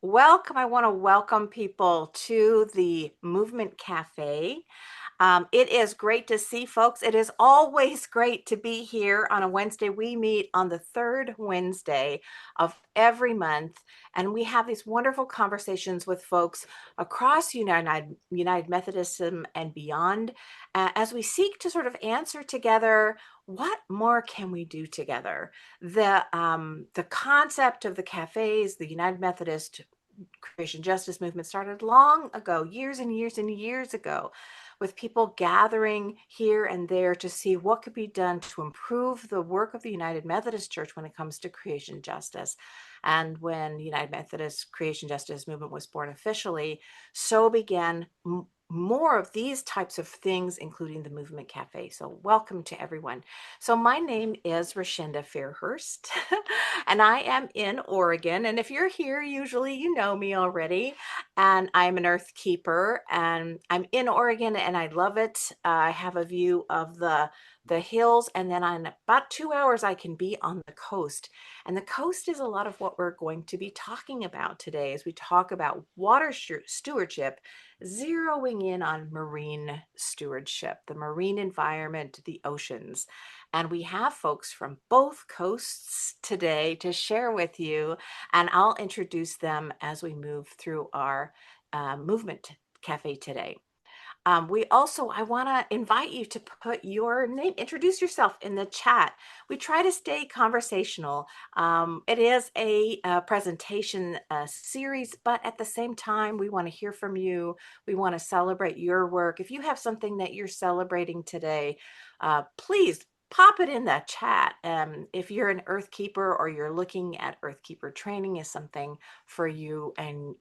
Welcome. I want to welcome people to the Movement Cafe. It is great to see folks. It is always great to be here on a Wednesday. We meet on the third Wednesday of every month, and we have these wonderful conversations with folks across United Methodism and beyond, as we seek to sort of answer together what more can we do together. The concept of the cafes, the United Methodist creation justice movement started long ago, years and years and years ago, with people gathering here and there to see what could be done to improve the work of the United Methodist Church when it comes to creation justice. And when the United Methodist Creation Justice Movement was born officially, so began more of these types of things, including the Movement Cafe. So welcome to everyone. So my name is Rashinda Fairhurst, and I am in Oregon. And if you're here, usually you know me already. And I'm an earth keeper, and I'm in Oregon, and I love it. I have a view of the hills, and then in about 2 hours, I can be on the coast. And the coast is a lot of what we're going to be talking about today as we talk about water stewardship, zeroing in on marine stewardship, the marine environment, the oceans. And we have folks from both coasts today to share with you, and I'll introduce them as we move through our movement cafe today. I want to invite you to put your name, introduce yourself in the chat. We try to stay conversational. It is a presentation series, but at the same time, we want to hear from you. We want to celebrate your work. If you have something that you're celebrating today, please pop it in the chat. If you're an Earth Keeper or you're looking at Earth Keeper training is something for you, and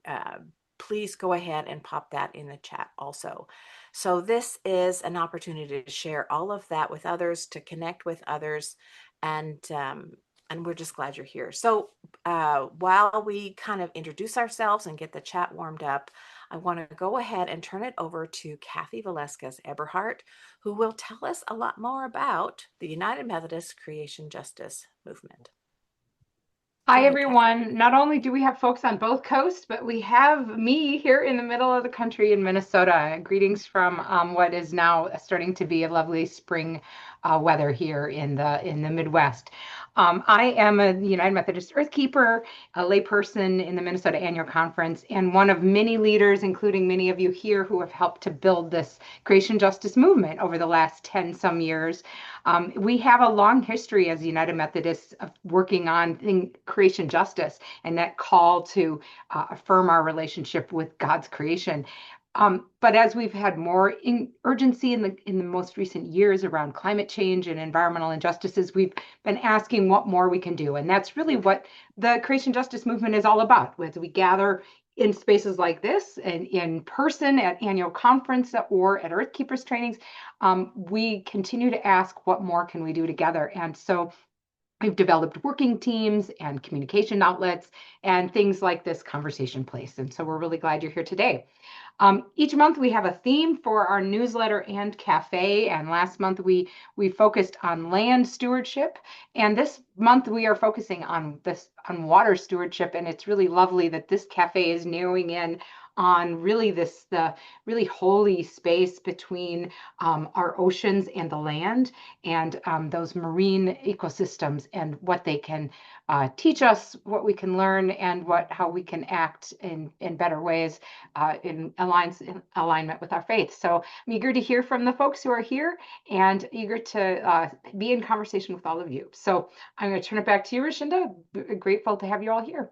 please go ahead and pop that in the chat also. So this is an opportunity to share all of that with others, to connect with others, and we're just glad you're here. So while we kind of introduce ourselves and get the chat warmed up, I want to go ahead and turn it over to Kathy Velasquez Eberhardt, who will tell us a lot more about the United Methodist Creation Justice Movement. Go Hi, ahead, Kathy. everyone. Not only do we have folks on both coasts, but we have me here in the middle of the country in Minnesota. Greetings from what is now starting to be a lovely spring weather here in the Midwest. I am a United Methodist Earth Keeper, a layperson in the Minnesota Annual Conference, and one of many leaders, including many of you here, who have helped to build this creation justice movement over the last 10 some years. We have a long history as United Methodists of working on creation justice and that call to affirm our relationship with God's creation. But as we've had more urgency in the most recent years around climate change and environmental injustices, we've been asking what more we can do. And that's really what the creation justice movement is all about. As we gather in spaces like this and in person at annual conference or at Earth Keepers trainings, we continue to ask what more can we do together. And so we've developed working teams and communication outlets and things like this conversation place. And so we're really glad you're here today. Each month we have a theme for our newsletter and cafe. And last month we focused on land stewardship. And this month we are focusing on water stewardship. And it's really lovely that this cafe is narrowing in on really the really holy space between our oceans and the land, and those marine ecosystems, and what they can teach us, what we can learn, and how we can act in better ways in alignment with our faith. So I'm eager to hear from the folks who are here and eager to be in conversation with all of you. So I'm going to turn it back to you, Rashinda. Grateful to have you all here.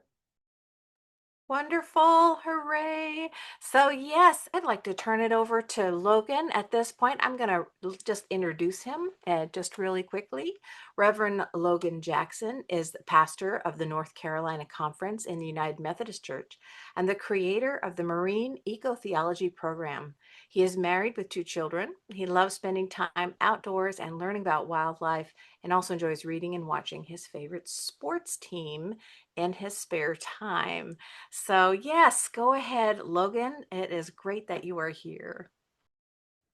Wonderful. Hooray. So yes, I'd like to turn it over to Logan. At this point, I'm going to just introduce him just really quickly. Reverend Logan Jackson is the pastor of the North Carolina Conference in the United Methodist Church and the creator of the Marine Ecotheology program. He is married with 2 children. He loves spending time outdoors and learning about wildlife, and also enjoys reading and watching his favorite sports team in his spare time. So yes, go ahead, Logan. It is great that you are here.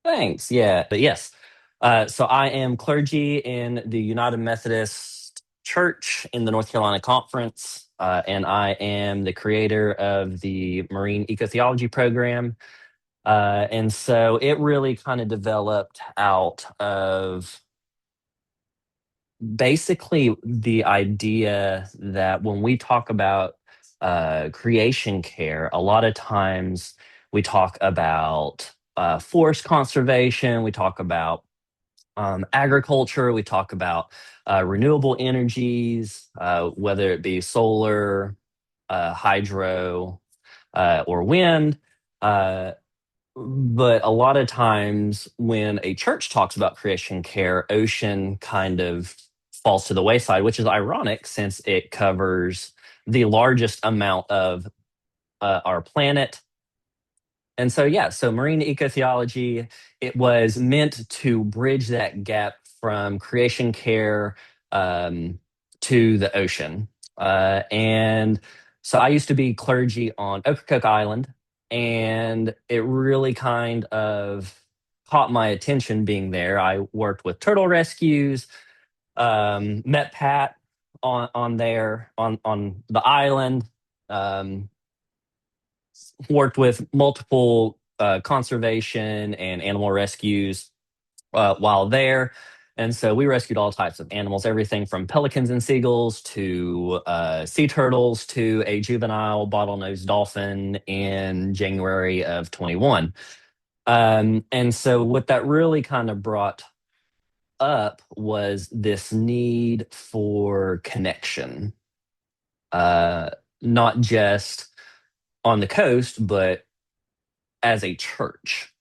Thanks. Yeah. But yes. So I am clergy in the United Methodist Church in the North Carolina Conference. and I am the creator of the Marine Ecotheology program. And so it really kind of developed out of basically the idea that when we talk about creation care, a lot of times we talk about forest conservation, we talk about agriculture, we talk about renewable energies, whether it be solar, hydro, or wind. Uh, but a lot of times when a church talks about creation care, ocean kind of falls to the wayside, which is ironic since it covers the largest amount of our planet. And so, yeah, so marine ecotheology, it was meant to bridge that gap from creation care um, to the ocean. And so I used to be clergy on Ocracoke Island, and it really kind of caught my attention being there. I worked with turtle rescues, met Pat on there on the island. Um, Worked with multiple conservation and animal rescues while there. And so we rescued all types of animals, everything from pelicans and seagulls to sea turtles to a juvenile bottlenose dolphin in January of 21. And so what that really kind of brought up was this need for connection, uh, not just on the coast, but as a church.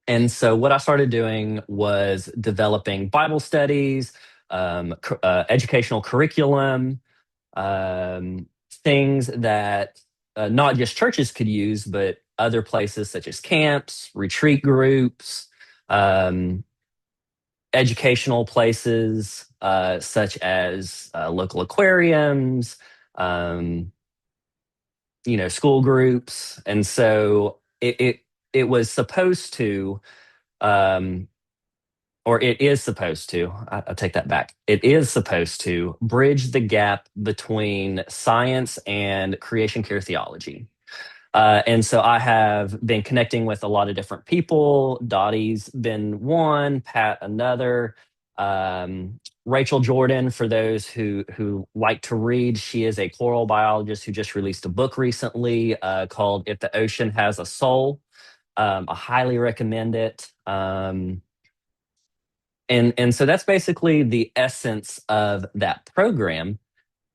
And so what I started doing was developing Bible studies, educational curriculum, um, things that not just churches could use, but other places such as camps, retreat groups, um, educational places such as local aquariums, um, school groups. And so it was supposed to, um, or it is supposed to, I take that back. It is supposed to bridge the gap between science and creation care theology. And so I have been connecting with a lot of different people. Dottie's been one, Pat another. Rachel Jordan, for those who like to read, she is a coral biologist who just released a book recently called "If the Ocean Has a Soul." I highly recommend it. And so that's basically the essence of that program.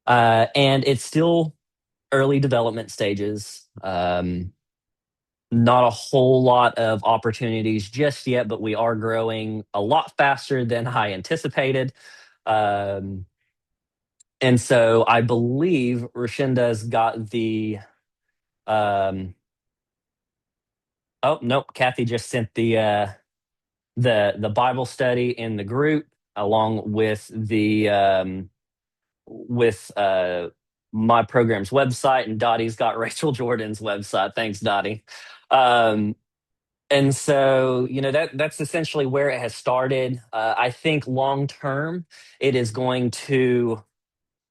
And it's still early development stages. Not a whole lot of opportunities just yet, but we are growing a lot faster than I anticipated. Um, and so I believe Rashinda's got the. Oh nope, Kathy just sent the Bible study in the group along with my program's website, and Dottie's got Rachel Jordan's website. Thanks, Dottie. Um, and so, that's essentially where it has started. I think long term, it is going to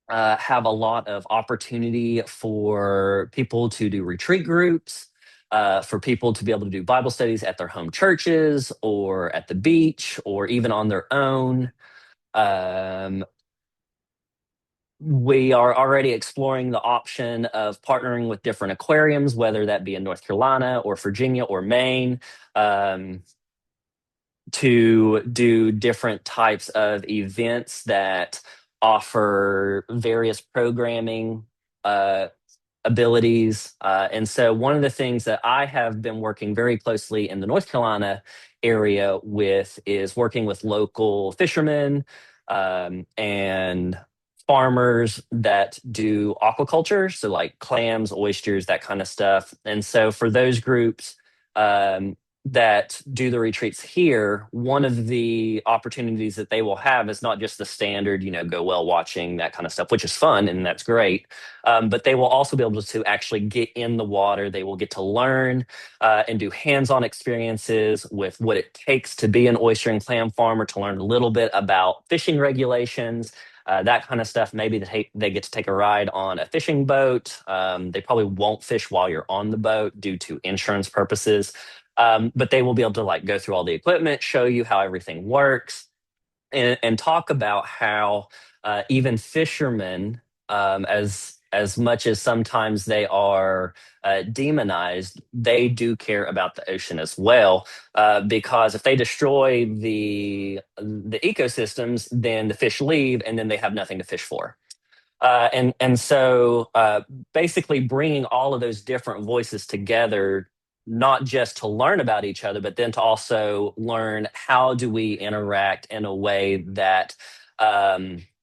have a lot of opportunity for people to do retreat groups, for people to be able to do Bible studies at their home churches or at the beach or even on their own. Um, we are already exploring the option of partnering with different aquariums, whether that be in North Carolina or Virginia or Maine, um, to do different types of events that offer various programming abilities. And so, one of the things that I have been working very closely in the North Carolina area with is working with local fishermen and farmers that do aquaculture, so like clams, oysters, that kind of stuff. And so, for those groups, um, that do the retreats here, one of the opportunities that they will have is not just the standard, go whale watching, that kind of stuff, which is fun and that's great. But they will also be able to actually get in the water. They will get to learn and do hands-on experiences with what it takes to be an oyster and clam farmer, to learn a little bit about fishing regulations, that kind of stuff. Maybe they get to take a ride on a fishing boat. They probably won't fish while you're on the boat due to insurance purposes. But they will be able to like go through all the equipment, show you how everything works, and talk about how even fishermen, as much as sometimes they are demonized, they do care about the ocean as well. Because if they destroy the ecosystems, then the fish leave, and then they have nothing to fish for. And so basically bringing all of those different voices together, not just to learn about each other, but then to also learn how do we interact in a way that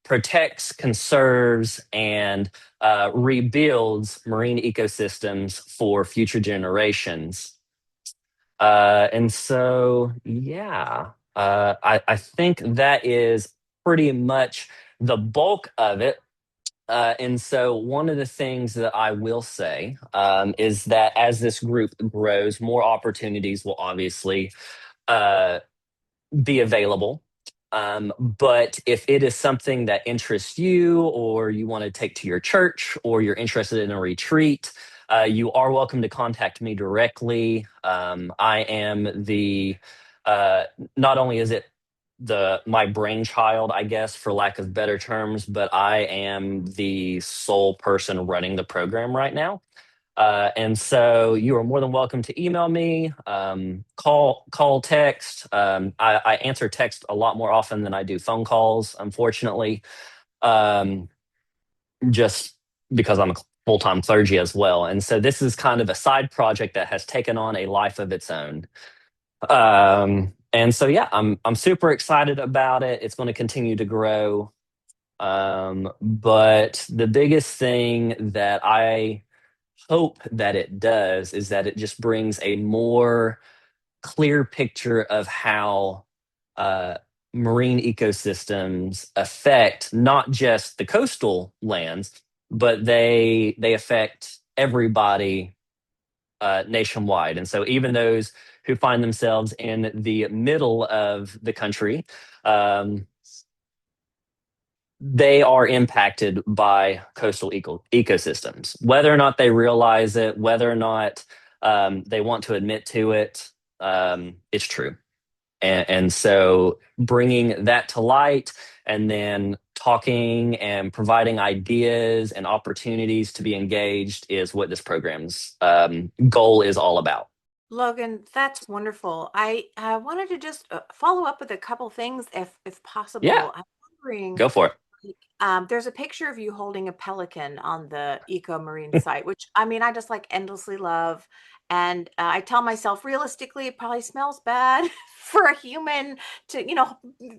protects, conserves, and rebuilds marine ecosystems for future generations. I think that is pretty much the bulk of it. And so, one of the things that I will say is that as this group grows, more opportunities will obviously uh, be available. But if it is something that interests you, or you want to take to your church, or you're interested in a retreat, you are welcome to contact me directly. I am uh, not only is it my brainchild, I guess, for lack of better terms, but I am the sole person running the program right now. And so you are more than welcome to email me, call, text. I answer text a lot more often than I do phone calls, unfortunately, um, just because I'm a full-time clergy as well. And so this is kind of a side project that has taken on a life of its own. And so yeah, I'm super excited about it. It's going to continue to grow. But the biggest thing that I hope that it does is that it just brings a more clear picture of how uh, marine ecosystems affect not just the coastal lands, but they affect everybody nationwide. And so even those who find themselves in the middle of the country, um, they are impacted by coastal ecosystems, whether or not they realize it, whether or not they want to admit to it. It's true. And so bringing that to light and then talking and providing ideas and opportunities to be engaged is what this program's goal is all about. Logan, that's wonderful. I wanted to just follow up with a couple things if Yeah, possible. I'm wondering, go for it. there's a picture of you holding a pelican on the Eco Marine site, which I mean, I just like endlessly love. And I tell myself, realistically, it probably smells bad for a human to,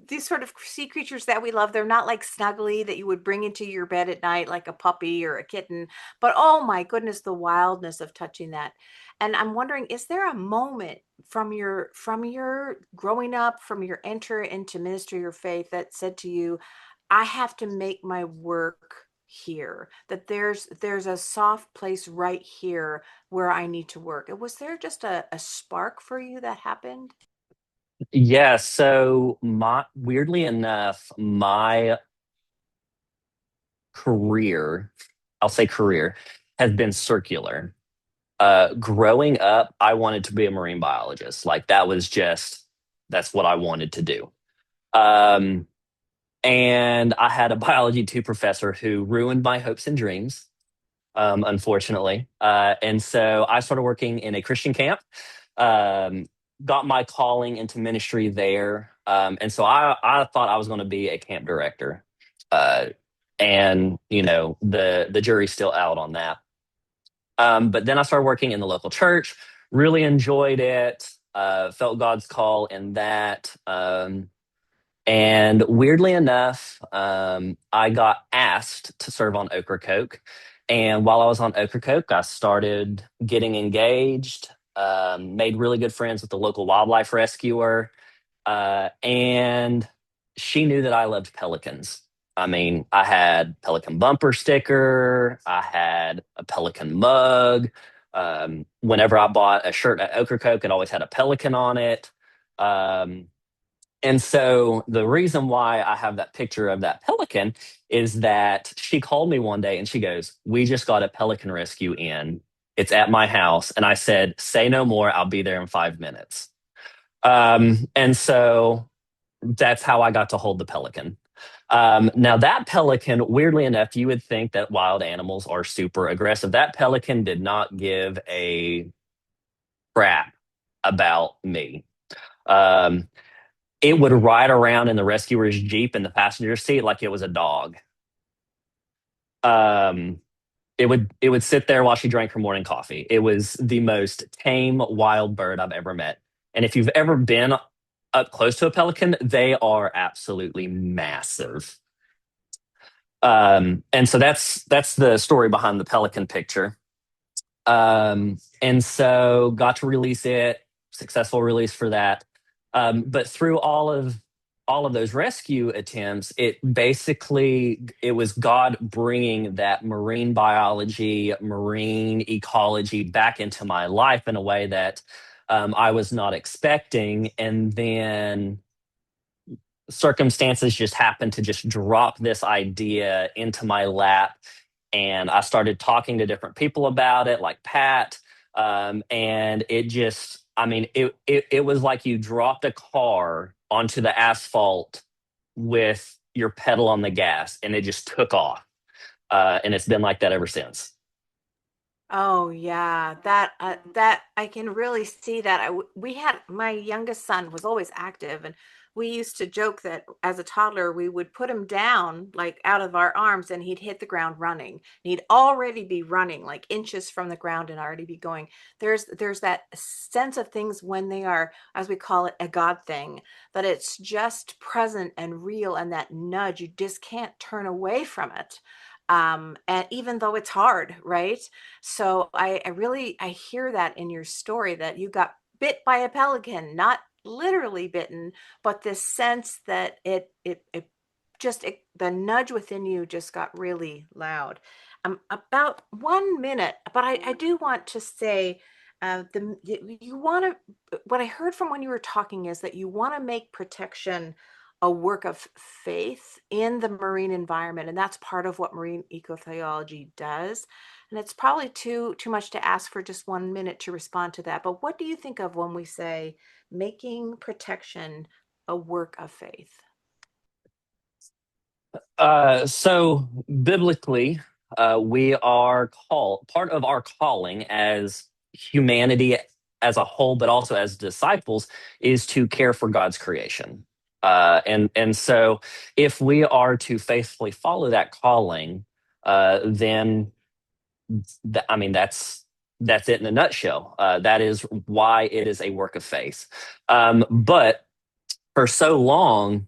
these sort of sea creatures that we love. They're not like snuggly that you would bring into your bed at night like a puppy or a kitten. But oh my goodness, the wildness of touching that. And I'm wondering, is there a moment from your growing up, from your enter into ministry or faith that said to you, I have to make my work here, that there's a soft place right here where I need to work? Was there just a spark for you that happened? Yeah, so my weirdly enough, my career, I'll say career, has been circular. Growing up, I wanted to be a marine biologist. Like that's what I wanted to do. Um, and I had a biology two professor who ruined my hopes and dreams, unfortunately. And so I started working in a Christian camp, um, got my calling into ministry there. And so I thought I was going to be a camp director. Uh, and the jury's still out on that. But then I started working in the local church, really enjoyed it, felt God's call in that. And weirdly enough, I got asked to serve on Ocracoke. And while I was on Ocracoke, I started getting engaged, made really good friends with the local wildlife rescuer. And she knew that I loved pelicans. I mean, I had pelican bumper sticker, I had a pelican mug. Whenever I bought a shirt at Ocracoke, it always had a pelican on it. Um, And so the reason why I have that picture of that pelican is that she called me one day and she goes, "We just got a pelican rescue in. It's at my house." And I said, "Say no more. I'll be there in 5 minutes." And so that's how I got to hold the pelican. Now, that pelican, weirdly enough, you would think that wild animals are super aggressive. That pelican did not give a crap about me. Um, it would ride around in the rescuer's Jeep in the passenger seat like it was a dog. Um, it would sit there while she drank her morning coffee. It was the most tame wild bird I've ever met. And if you've ever been up close to a pelican, they are absolutely massive. And so that's the story behind the pelican picture. And so got to release it, successful release for that. But through all of those rescue attempts, it was God bringing that marine biology, marine ecology back into my life in a way that I was not expecting, and then circumstances just happened to just drop this idea into my lap, and I started talking to different people about it, like Pat. And it just, I mean, it was like you dropped a car onto the asphalt with your pedal on the gas, and it just took off. And it's been like that ever since. Oh yeah, that I can really see that. We had my youngest son was always active, and we used to joke that as a toddler we would put him down like out of our arms, and he'd hit the ground running. And he'd already be running like inches from the ground and already be going. There's that sense of things when they are, as we call it, a God thing, that it's just present and real, and that nudge you just can't turn away from it. And even though it's hard, right? So I really I hear that in your story that you got bit by a pelican, not literally bitten, but this sense that the nudge within you just got really loud. About 1 minute, but I do want to say you want to, what I heard from when you were talking is that you want to make protection a work of faith in the marine environment, and that's part of what marine ecotheology does. And it's probably too much to ask for just 1 minute to respond to that. But what do you think of when we say making protection a work of faith? So biblically, we are called, part of our calling as humanity as a whole, but also as disciples, is to care for God's creation. And so if we are to faithfully follow that calling, then I mean that's it in a nutshell. That is why it is a work of faith. But for so long,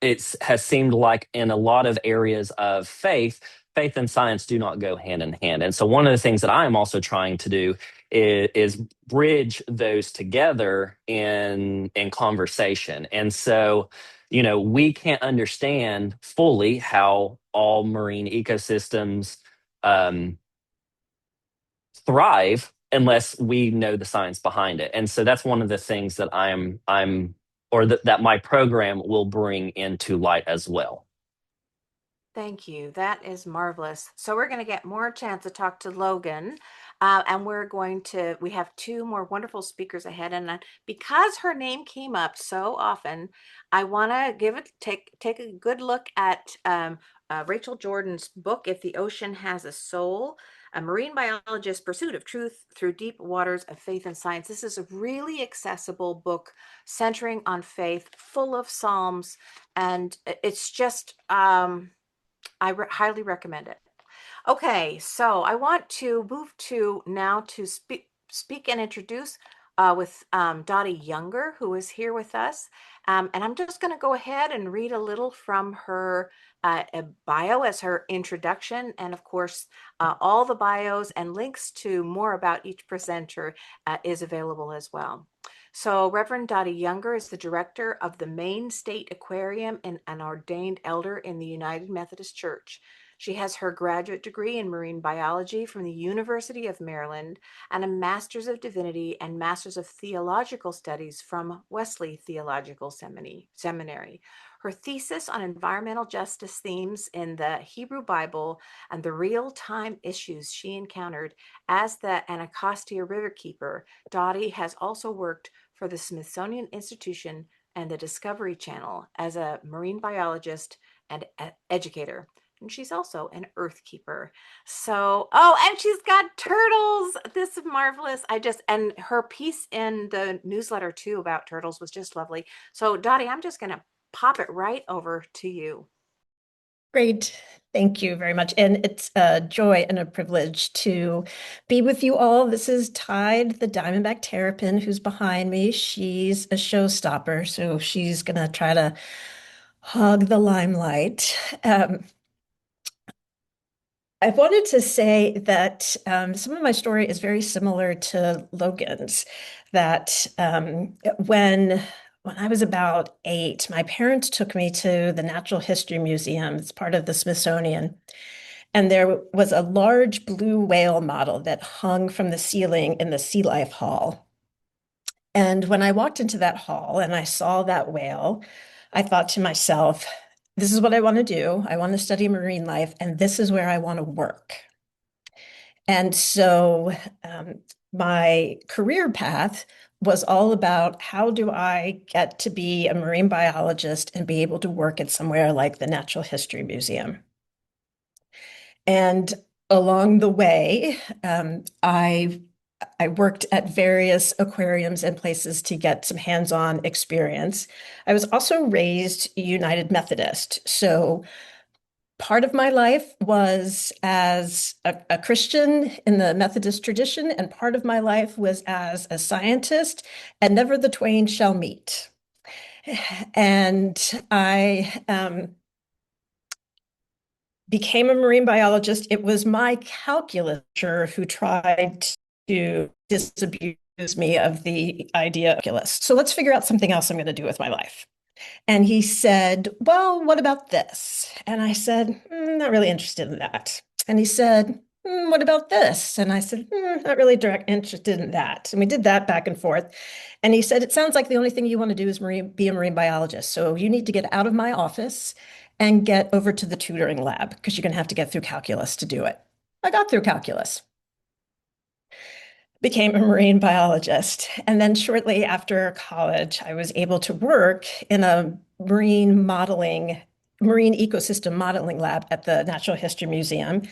it has seemed like in a lot of areas of faith, faith and science do not go hand in hand. And so one of the things that I am also trying to do is bridge those together in conversation. And so, we can't understand fully how all marine ecosystems um, thrive unless we know the science behind it. And so that's one of the things that that my program will bring into light as well. Thank you. That is marvelous. So we're going to get more chance to talk to Logan, and we have two more wonderful speakers ahead. And because her name came up so often, I want to take a good look at Rachel Jordan's book, "If the Ocean Has a Soul: A Marine Biologist's Pursuit of Truth Through Deep Waters of Faith and Science." This is a really accessible book centering on faith, full of Psalms, and it's just highly recommend it. Okay, so I want to move to now to speak and introduce with Dottie Younger, who is here with us. And I'm just going to go ahead and read a little from her bio as her introduction. And of course, all the bios and links to more about each presenter is available as well. So Reverend Dottie Younger is the director of the Maine State Aquarium and an ordained elder in the United Methodist Church. She has her graduate degree in marine biology from the University of Maryland and a Master's of Divinity and Master's of Theological Studies from Wesley Theological Seminary. Her thesis on environmental justice themes in the Hebrew Bible and the real-time issues she encountered as the Anacostia Riverkeeper, Dottie has also worked for the Smithsonian Institution and the Discovery Channel as a marine biologist and educator. And she's also an earth keeper. So, oh, and she's got turtles. This is marvelous. And her piece in the newsletter too about turtles was just lovely. So, Dottie, I'm just going to pop it right over to you. Great. Thank you very much. And it's a joy and a privilege to be with you all. This is Tide, the Diamondback Terrapin, who's behind me. She's a showstopper, so she's going to try to hog the limelight. I wanted to say that some of my story is very similar to Logan's, that when I was about 8, my parents took me to the Natural History Museum. It's part of the Smithsonian. And there was a large blue whale model that hung from the ceiling in the Sea Life Hall. And when I walked into that hall and I saw that whale, I thought to myself, this is what I want to do. I want to study marine life, and this is where I want to work. And so my career path was all about how do I get to be a marine biologist and be able to work at somewhere like the Natural History Museum. And along the way, I worked at various aquariums and places to get some hands-on experience. I was also raised United Methodist. So part of my life was as a Christian in the Methodist tradition, and part of my life was as a scientist, and never the twain shall meet. And I became a marine biologist. It was my calculus teacher who tried to disabuse me of the idea of calculus. So let's figure out something else I'm going to do with my life. And he said, well, what about this? And I said, not really interested in that. And he said, what about this? And I said, not really interested in that. And we did that back and forth. And he said, it sounds like the only thing you want to do is be a marine biologist. So you need to get out of my office and get over to the tutoring lab because you're going to have to get through calculus to do it. I got through calculus, became a marine biologist. And then shortly after college, I was able to work in a marine ecosystem modeling lab at the Natural History Museum.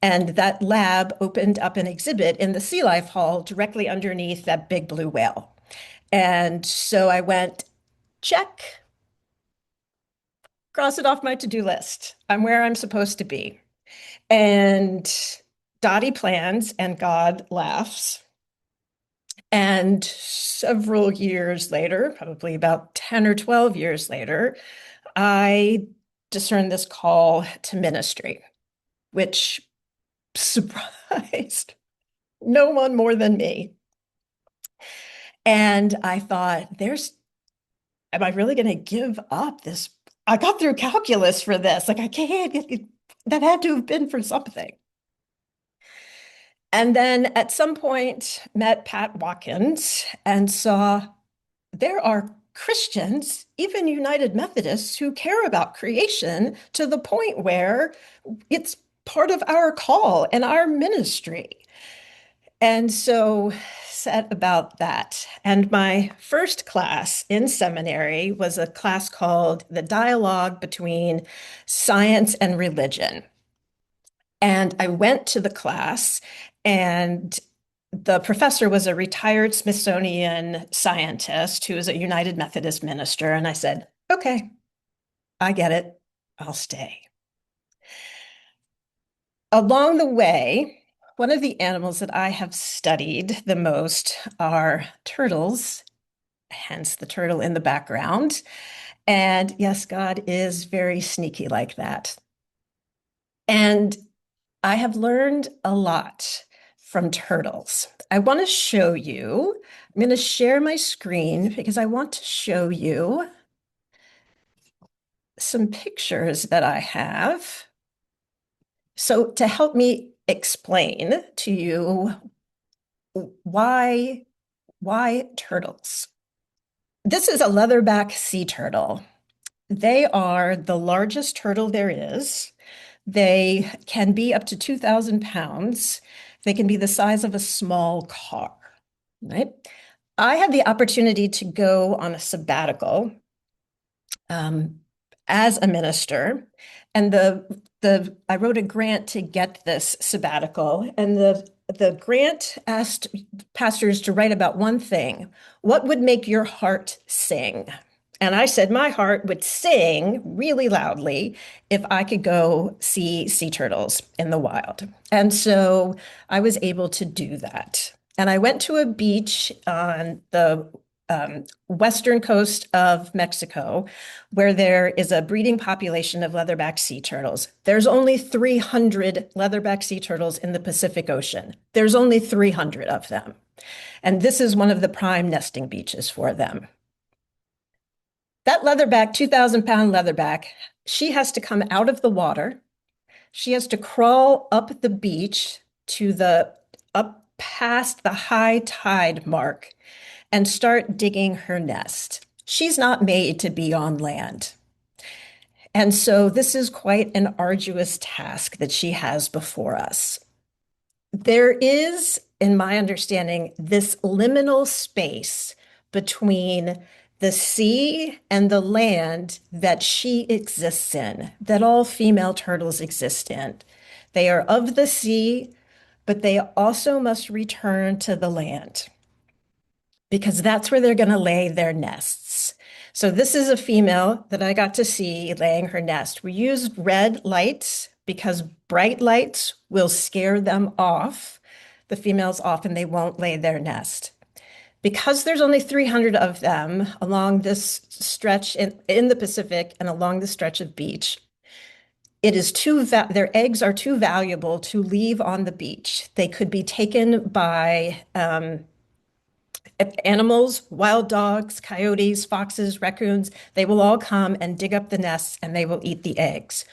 And that lab opened up an exhibit in the Sea Life Hall directly underneath that big blue whale. And so I went, check, cross it off my to-do list. I'm where I'm supposed to be. And Dottie plans and God laughs. And several years later, probably about 10 or 12 years later, I discerned this call to ministry, which surprised no one more than me. And I thought, am I really going to give up this? I got through calculus for this. Like, I can't, that had to have been for something. And then at some point met Pat Watkins and saw there are Christians, even United Methodists, who care about creation to the point where it's part of our call and our ministry. And so set about that. And my first class in seminary was a class called The Dialogue Between Science and Religion. And I went to the class, and the professor was a retired Smithsonian scientist who was a United Methodist minister. And I said, okay, I get it. I'll stay. Along the way, one of the animals that I have studied the most are turtles, hence the turtle in the background. And yes, God is very sneaky like that. And I have learned a lot from turtles. I want to show you. I'm going to share my screen because I want to show you some pictures that I have. So to help me explain to you why turtles. This is a leatherback sea turtle. They are the largest turtle there is. They can be up to 2,000 pounds. They can be the size of a small car, right? I had the opportunity to go on a sabbatical um, as a minister, and I wrote a grant to get this sabbatical, and the grant asked pastors to write about one thing. What would make your heart sing? And I said my heart would sing really loudly if I could go see sea turtles in the wild. And so I was able to do that. And I went to a beach on the western coast of Mexico, where there is a breeding population of leatherback sea turtles. There's only 300 leatherback sea turtles in the Pacific Ocean. There's only 300 of them. And this is one of the prime nesting beaches for them. That leatherback, 2,000-pound leatherback, she has to come out of the water. She has to crawl up the beach up past the high tide mark and start digging her nest. She's not made to be on land. And so this is quite an arduous task that she has before us. There is, in my understanding, this liminal space between the sea and the land that she exists in, that all female turtles exist in. They are of the sea, but they also must return to the land because that's where they're going to lay their nests. So this is a female that I got to see laying her nest. We used red lights because bright lights will scare them off, the females off, and they won't lay their nest. Because there's only 300 of them along this stretch in the Pacific and along the stretch of beach, their eggs are too valuable to leave on the beach. They could be taken by animals, wild dogs, coyotes, foxes, raccoons. They will all come and dig up the nests and they will eat the eggs.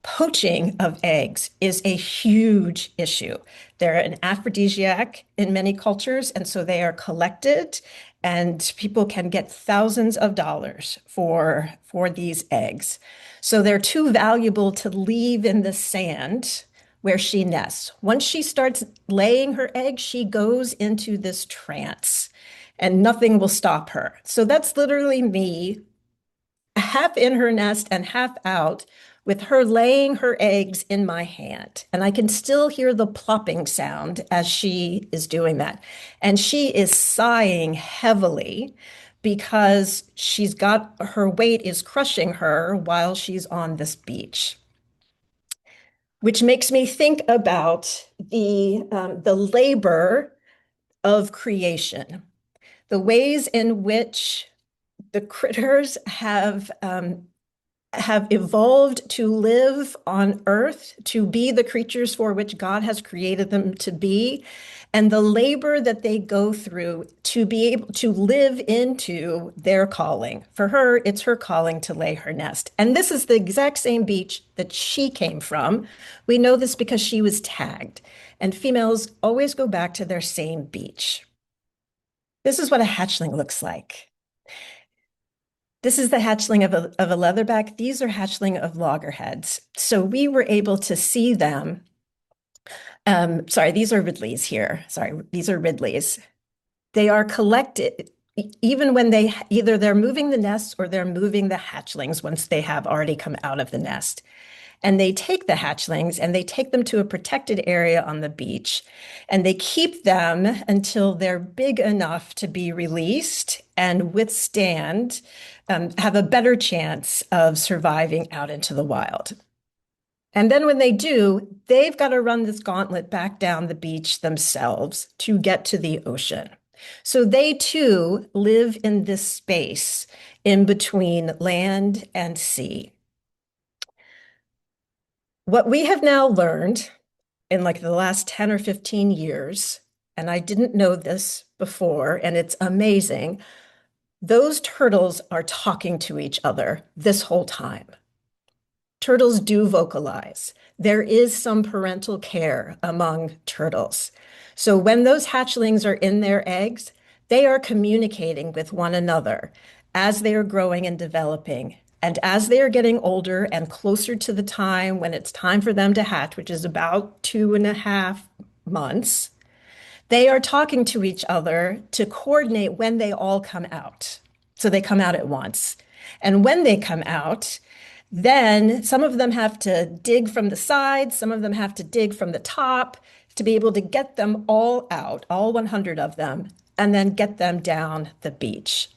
Poaching of eggs is a huge issue. They're an aphrodisiac in many cultures, and so they are collected, and people can get thousands of dollars for these eggs. So they're too valuable to leave in the sand where she nests. Once she starts laying her eggs, she goes into this trance, and nothing will stop her. So that's literally me, half in her nest and half out, with her laying her eggs in my hand. And I can still hear the plopping sound as she is doing that. And she is sighing heavily because her weight is crushing her while she's on this beach. Which makes me think about the labor of creation, the ways in which the critters have evolved to live on Earth, to be the creatures for which God has created them to be, and the labor that they go through to be able to live into their calling. For her, it's her calling to lay her nest. And this is the exact same beach that she came from. We know this because she was tagged, and females always go back to their same beach. This is what a hatchling looks like. This is the hatchling of a leatherback. These are hatchling of loggerheads. So we were able to see them. Sorry, these are Ridleys here. Sorry, these are Ridleys. They are collected even when either they're moving the nests or they're moving the hatchlings once they have already come out of the nest. And they take the hatchlings and they take them to a protected area on the beach, and they keep them until they're big enough to be released and withstand, have a better chance of surviving out into the wild. And then when they do, they've got to run this gauntlet back down the beach themselves to get to the ocean. So they too live in this space in between land and sea. What we have now learned in like the last 10 or 15 years, and I didn't know this before, and it's amazing, those turtles are talking to each other this whole time. turtles do vocalize. There is some parental care among turtles. So when those hatchlings are in their eggs, they are communicating with one another as they are growing and developing. And as they are getting older and closer to the time when it's time for them to hatch, which is about 2.5 months, they are talking to each other to coordinate when they all come out. So they come out at once. And when they come out, then some of them have to dig from the sides, some of them have to dig from the top to be able to get them all out, all 100 of them, and then get them down the beach.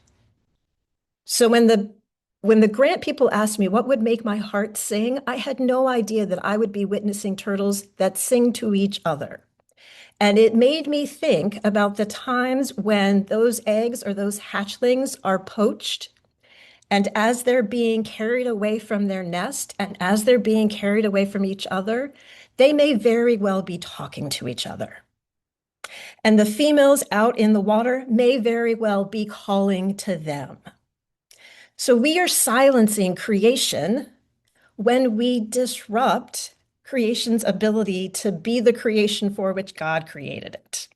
So when the grant people asked me what would make my heart sing, I had no idea that I would be witnessing turtles that sing to each other. And it made me think about the times when those eggs or those hatchlings are poached. And as they're being carried away from their nest and as they're being carried away from each other, they may very well be talking to each other. And the females out in the water may very well be calling to them. So we are silencing creation when we disrupt creation's ability to be the creation for which God created it.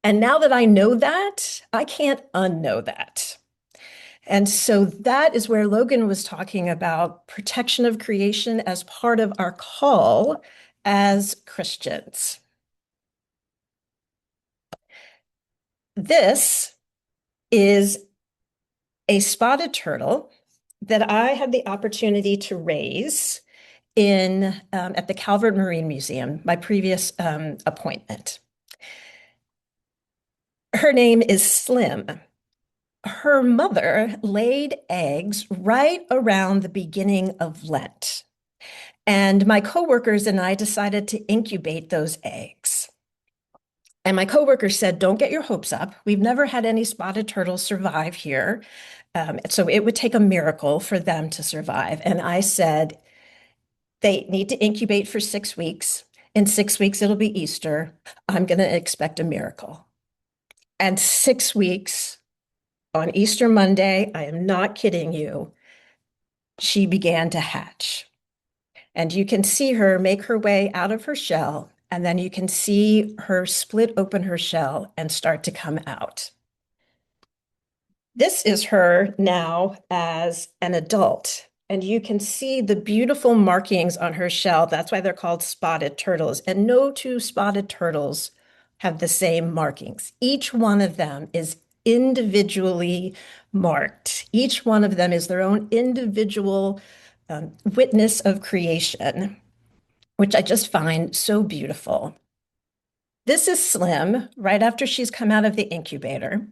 And now that I know that, I can't unknow that. And so that is where Logan was talking about protection of creation as part of our call as Christians. This is a spotted turtle that I had the opportunity to raise in at the Calvert Marine Museum, my previous appointment. Her name is Slim. Her mother laid eggs right around the beginning of Lent. And my coworkers and I decided to incubate those eggs. And my coworker said, don't get your hopes up. We've never had any spotted turtles survive here. So it would take a miracle for them to survive. And I said, they need to incubate for 6 weeks. In 6 weeks, it'll be Easter. I'm going to expect a miracle. And 6 weeks on Easter Monday, I am not kidding you, she began to hatch. And you can see her make her way out of her shell. And then you can see her split open her shell and start to come out. This is her now as an adult. And you can see the beautiful markings on her shell. That's why they're called spotted turtles. And no two spotted turtles have the same markings. Each one of them is individually marked. Each one of them is their own individual witness of creation, which I just find so beautiful. This is Slim, right after she's come out of the incubator.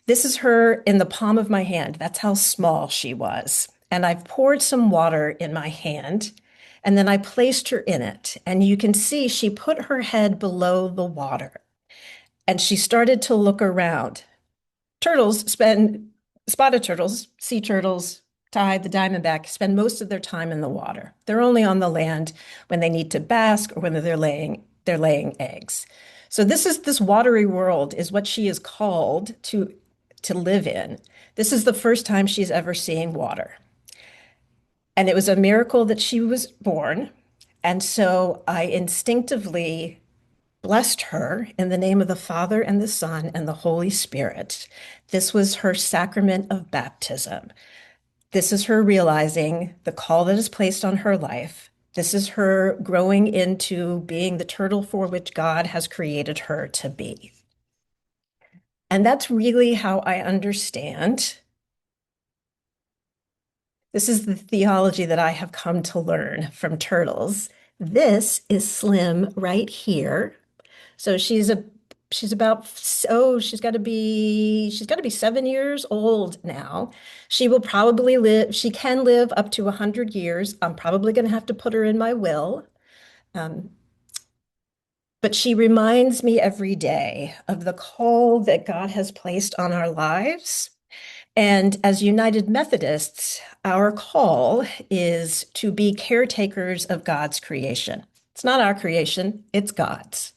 This is her in the palm of my hand. That's how small she was. And I've poured some water in my hand, and then I placed her in it. And you can see she put her head below the water, and she started to look around. Spotted turtles, sea turtles, tide, the diamondback, spend most of their time in the water. They're only on the land when they need to bask or when they're laying eggs. So this watery world is what she is called to live in. This is the first time she's ever seen water. And it was a miracle that she was born. And so I instinctively blessed her in the name of the Father and the Son and the Holy Spirit. This was her sacrament of baptism. This is her realizing the call that is placed on her life. This is her growing into being the turtle for which God has created her to be. And that's really how I understand. This is the theology that I have come to learn from turtles. This is Slim right here. So she's got to be 7 years old now. She can live up to 100 years. I'm probably going to have to put her in my will. But she reminds me every day of the call that God has placed on our lives. And as United Methodists, our call is to be caretakers of God's creation. It's not our creation, it's God's.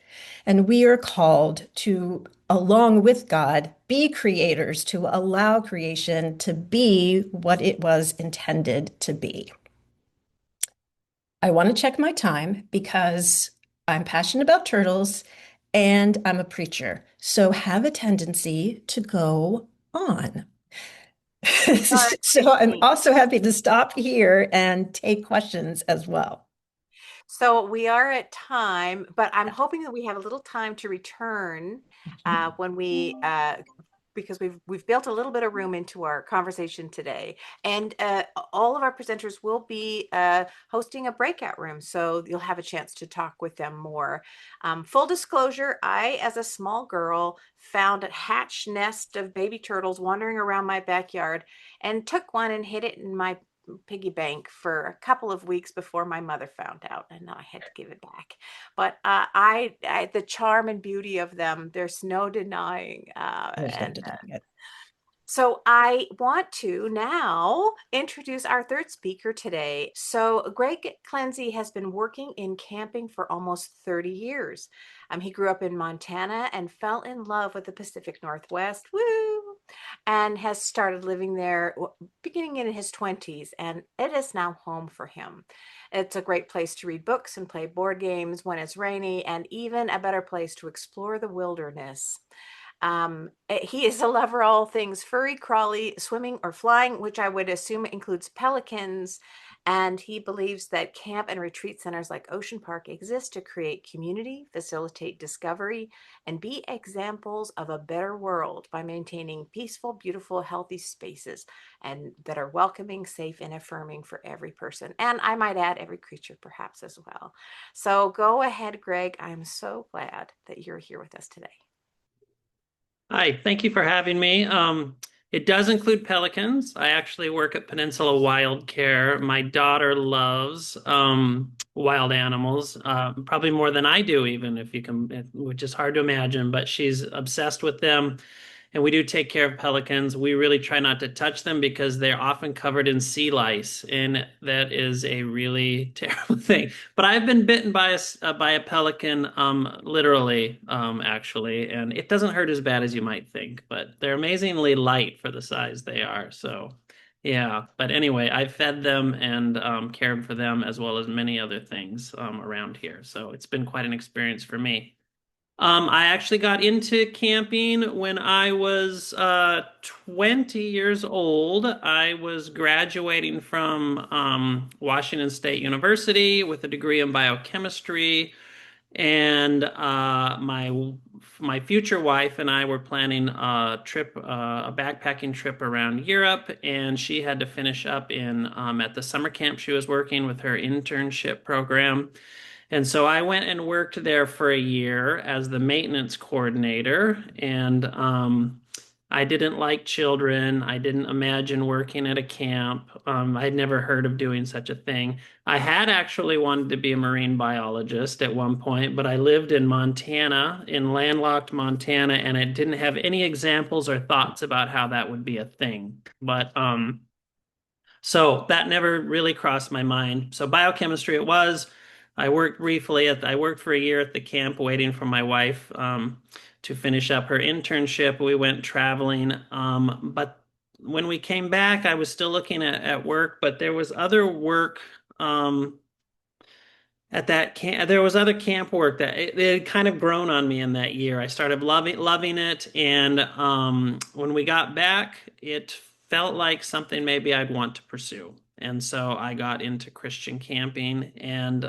And we are called to along with God, be creators to allow creation to be what it was intended to be. I want to check my time because I'm passionate about turtles and I'm a preacher, so have a tendency to go on. All right, So I'm Christine. also happy to stop here and take questions as well. So we are at time, but I'm hoping that we have a little time to return when we because we've built a little bit of room into our conversation today, and all of our presenters will be hosting a breakout room, so you'll have a chance to talk with them more. Full disclosure: I, as a small girl, found a hatch nest of baby turtles wandering around my backyard, and took one and hid it in my piggy bank for a couple of weeks before my mother found out, and I had to give it back. But the charm and beauty of them, there's no denying. There's no And denying it. So I want to now introduce our third speaker today. So Greg Clensy has been working in camping for almost 30 years. He grew up in Montana and fell in love with the Pacific Northwest. Woo! And has started living there beginning in his 20s, and it is now home for him. It's a great place to read books and play board games when it's rainy, and even a better place to explore the wilderness. He is a lover of all things furry, crawly, swimming, or flying, which I would assume includes pelicans. And he believes that camp and retreat centers like Ocean Park exist to create community, facilitate discovery, and be examples of a better world by maintaining peaceful, beautiful, healthy spaces and that are welcoming, safe, and affirming for every person. And I might add, every creature perhaps as well. So go ahead, Greg. I'm so glad that you're here with us today. Hi, thank you for having me. It does include pelicans. I actually work at Peninsula Wild Care. My daughter loves wild animals, probably more than I do, even if you can, which is hard to imagine, but she's obsessed with them. And we do take care of pelicans. We really try not to touch them because they're often covered in sea lice, and that is a really terrible thing. But I've been bitten by a pelican, literally, actually, and it doesn't hurt as bad as you might think. But they're amazingly light for the size they are. So, yeah. But anyway, I fed them and cared for them as well as many other things around here. So it's been quite an experience for me. I actually got into camping when I was 20 years old. I was graduating from Washington State University with a degree in biochemistry, and my future wife and I were planning a trip, a backpacking trip around Europe, and she had to finish up in at the summer camp she was working with her internship program. And so I went and worked there for a year as the maintenance coordinator. And I didn't like children. I didn't imagine working at a camp. I'd never heard of doing such a thing. I had actually wanted to be a marine biologist at one point, but I lived in Montana, in landlocked Montana, and I didn't have any examples or thoughts about how that would be a thing. But so that never really crossed my mind. So biochemistry it was. I worked for a year at the camp waiting for my wife to finish up her internship. We went traveling. But when we came back, I was still looking at work, but there was other work at that camp. There was other camp work that it had kind of grown on me in that year. I started loving it. And when we got back, it felt like something maybe I'd want to pursue. And so I got into Christian camping, and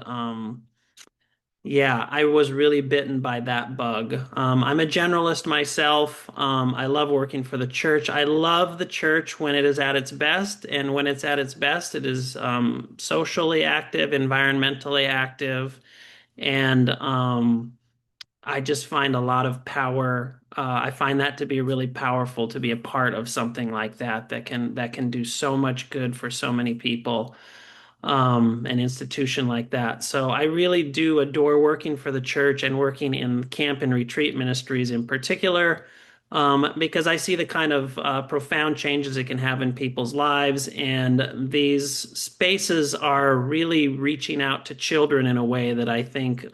yeah, I was really bitten by that bug. I'm a generalist myself. I love working for the church. I love the church when it is at its best, and when it's at its best, it is socially active, environmentally active, and I just find a lot of power. I find that to be really powerful to be a part of something like that that can do so much good for so many people, an institution like that. So I really do adore working for the church and working in camp and retreat ministries in particular, because I see the kind of profound changes it can have in people's lives. And these spaces are really reaching out to children in a way that I think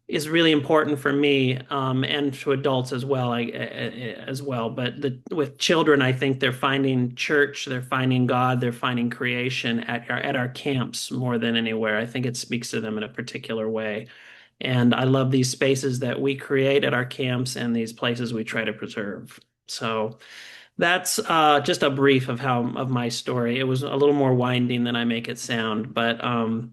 is really important for me, and to adults as well, as well. But with children, I think they're finding church, they're finding God, they're finding creation at our camps more than anywhere. I think it speaks to them in a particular way. And I love these spaces that we create at our camps and these places we try to preserve. So that's just a brief of my story. It was a little more winding than I make it sound, but I'm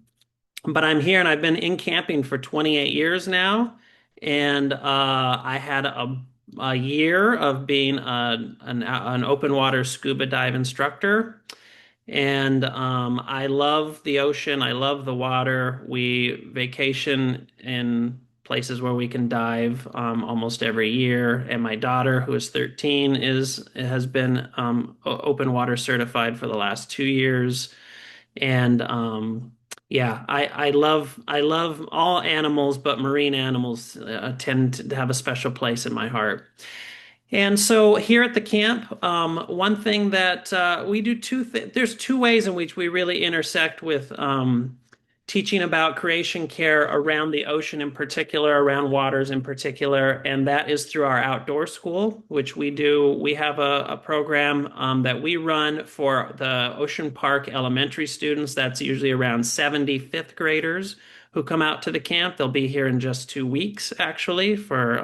here and I've been in camping for 28 years now. And I had a year of being an open water scuba dive instructor. And I love the ocean. I love the water. We vacation in places where we can dive almost every year. And my daughter, who is 13, has been open water certified for the last 2 years. And yeah, I love all animals, but marine animals tend to have a special place in my heart. And so here at the camp, one thing that we do there's two ways in which we really intersect with teaching about creation care around the ocean in particular, around waters in particular, and that is through our outdoor school, which we do. We have a program that we run for the Ocean Park elementary students. That's usually around 70 fifth graders who come out to the camp. They'll be here in just 2 weeks, actually, for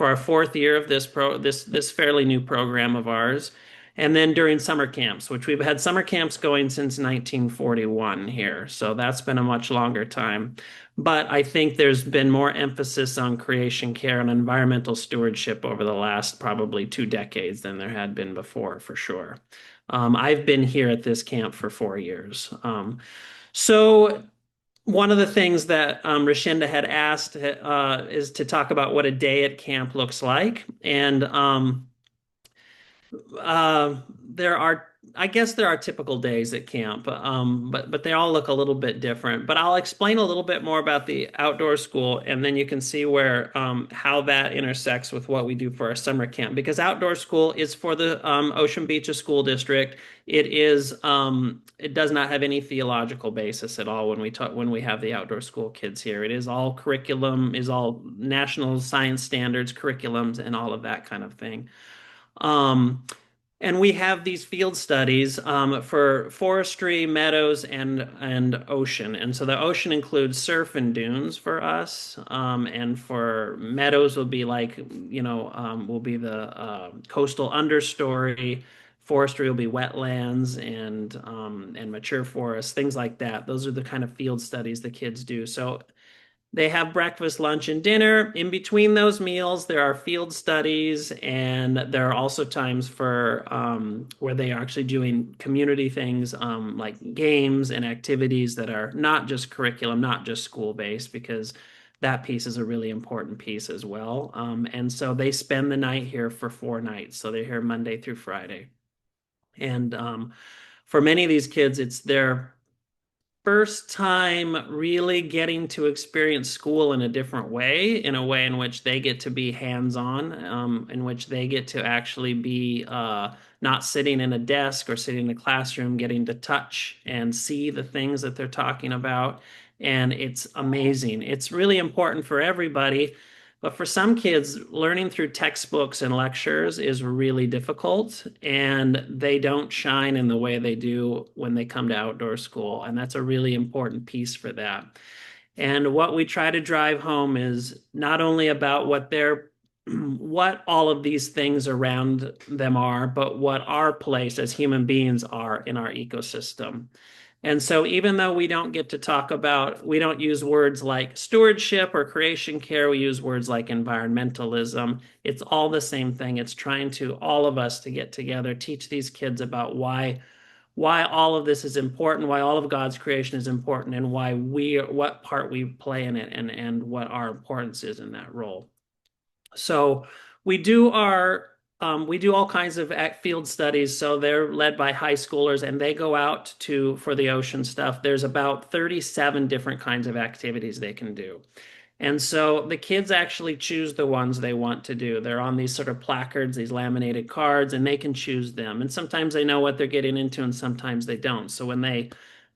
our fourth year of this fairly new program of ours. And then during summer camps, which we've had summer camps going since 1941 here. So that's been a much longer time. But I think there's been more emphasis on creation care and environmental stewardship over the last probably 2 decades than there had been before, for sure. I've been here at this camp for 4 years. So one of the things that Rashinda had asked is to talk about what a day at camp looks like. And there are, I guess there are typical days at camp, but they all look a little bit different. But I'll explain a little bit more about the outdoor school, and then you can see where how that intersects with what we do for our summer camp. Because outdoor school is for the Ocean Beaches School District. It does not have any theological basis at all when we have the outdoor school kids here. It is all curriculum, is all national science standards, curriculums, and all of that kind of thing. And we have these field studies for forestry, meadows, and ocean. And so the ocean includes surf and dunes for us, and for meadows will be will be the coastal understory. Forestry will be wetlands and mature forests, things like that. Those are the kind of field studies the kids do. So they have breakfast, lunch, and dinner. In between those meals, there are field studies, and there are also times for where they are actually doing community things like games and activities that are not just curriculum, not just school-based, because that piece is a really important piece as well. And so they spend the night here for 4 nights. So they're here Monday through Friday. And for many of these kids, it's their first time really getting to experience school in a different way, in a way in which they get to be hands-on, in which they get to actually be not sitting in a desk or sitting in a classroom, getting to touch and see the things that they're talking about. And it's amazing. It's really important for everybody. But for some kids, learning through textbooks and lectures is really difficult, and they don't shine in the way they do when they come to outdoor school. And that's a really important piece for that. And what we try to drive home is not only about what all of these things around them are, but what our place as human beings are in our ecosystem. And so even though we don't use words like stewardship or creation care, we use words like environmentalism. It's all the same thing. It's trying to all of us to get together, teach these kids about why all of this is important, why all of God's creation is important, and what part we play in it, and what our importance is in that role. So we do all kinds of field studies. So they're led by high schoolers, and they go out for the ocean stuff. There's about 37 different kinds of activities they can do. And so the kids actually choose the ones they want to do. They're on these sort of placards, these laminated cards, and they can choose them. And sometimes they know what they're getting into, and sometimes they don't. So when they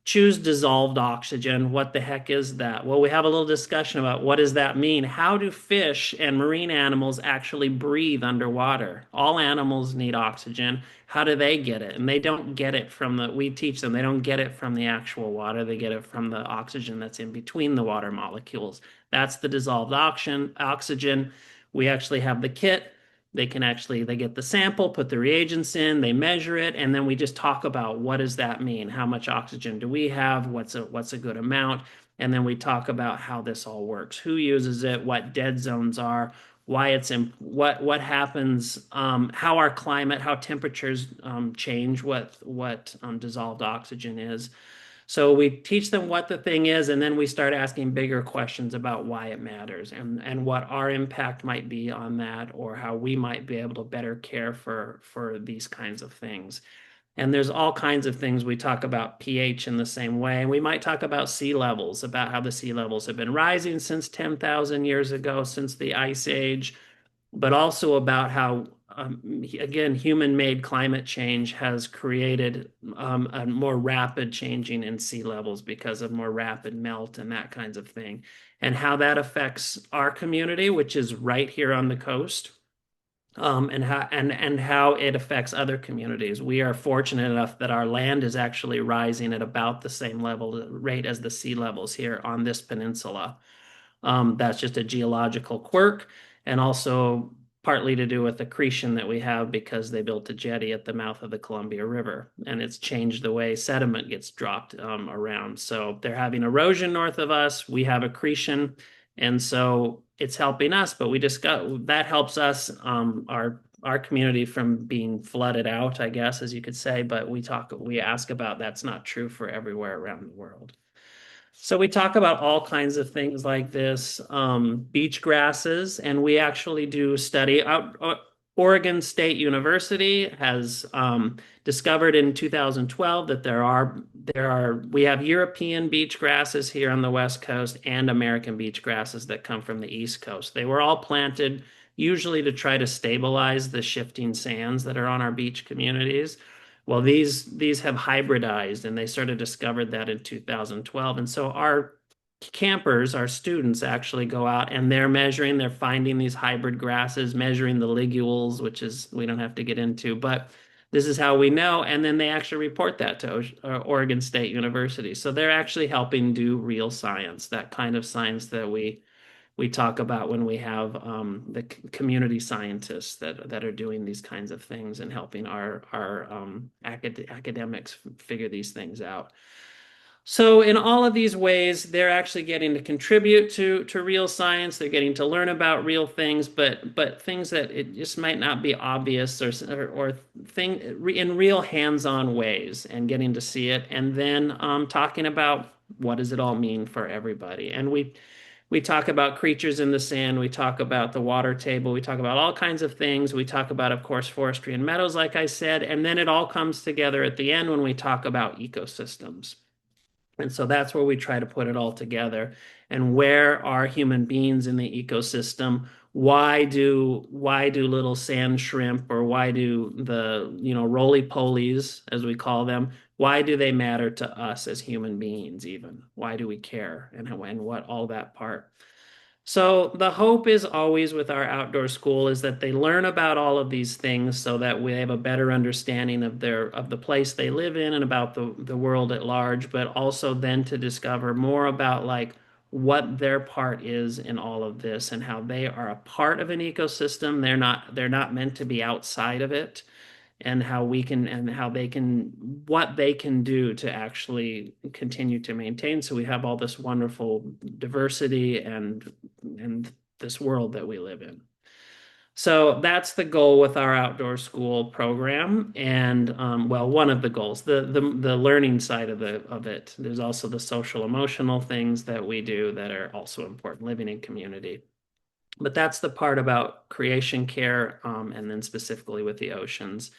choose dissolved oxygen. What the heck is that? Well, we have a little discussion about what does that mean? How do fish and marine animals actually breathe underwater? All animals need oxygen. How do they get it? And they don't get it from we teach them, they don't get it from the actual water. They get it from the oxygen that's in between the water molecules. That's the dissolved oxygen. We actually have the kit. They get the sample, put the reagents in, they measure it, and then we just talk about what does that mean? How much oxygen do we have? What's a good amount? And then we talk about how this all works, who uses it, what dead zones are, why it's in what happens, how our climate, how temperatures change, what dissolved oxygen is. So we teach them what the thing is, and then we start asking bigger questions about why it matters and what our impact might be on that, or how we might be able to better care for these kinds of things. And there's all kinds of things. We talk about pH in the same way. We might talk about sea levels, about how the sea levels have been rising since 10,000 years ago, since the Ice Age, but also about how, again, human-made climate change has created a more rapid changing in sea levels because of more rapid melt and that kinds of thing, and how that affects our community, which is right here on the coast, and how it affects other communities. We are fortunate enough that our land is actually rising at about the same level rate as the sea levels here on this peninsula. That's just a geological quirk, and also partly to do with accretion that we have because they built a jetty at the mouth of the Columbia River, and it's changed the way sediment gets dropped around. So they're having erosion north of us. We have accretion, and so it's helping us. But we discuss that helps us, our community, from being flooded out, I guess, as you could say. But we ask about that's not true for everywhere around the world. So we talk about all kinds of things like this, beach grasses, and we actually do study. Oregon State University has discovered in 2012 that we have European beach grasses here on the West Coast and American beach grasses that come from the East Coast. They were all planted usually to try to stabilize the shifting sands that are on our beach communities. Well, these have hybridized, and they sort of discovered that in 2012. And so our campers, our students, actually go out and they're finding these hybrid grasses, measuring the ligules, which is, we don't have to get into, but this is how we know. And then they actually report that to Oregon State University. So they're actually helping do real science, that kind of science that we talk about when we have the community scientists that are doing these kinds of things and helping our academics figure these things out. So in all of these ways, they're actually getting to contribute to real science. They're getting to learn about real things, but things that it just might not be obvious, or in real hands-on ways, and getting to see it, and then talking about what does it all mean for everybody. And we talk about creatures in the sand. We talk about the water table. We talk about all kinds of things. We talk about, of course, forestry and meadows, like I said. And then it all comes together at the end when we talk about ecosystems. And so that's where we try to put it all together. And where are human beings in the ecosystem? Why do little sand shrimp, or why do the roly-polies, as we call them, why do they matter to us as human beings even? Why do we care, and what all that part? So the hope is always with our outdoor school is that they learn about all of these things so that we have a better understanding of the place they live in and about the world at large, but also then to discover more about like what their part is in all of this and how they are a part of an ecosystem. They're not meant to be outside of it, and what they can do to actually continue to maintain. So we have all this wonderful diversity and this world that we live in. So that's the goal with our outdoor school program. And well, one of the goals, the learning side of it. There's also the social emotional things that we do that are also important, living in community. But that's the part about creation care, and then specifically with the oceans.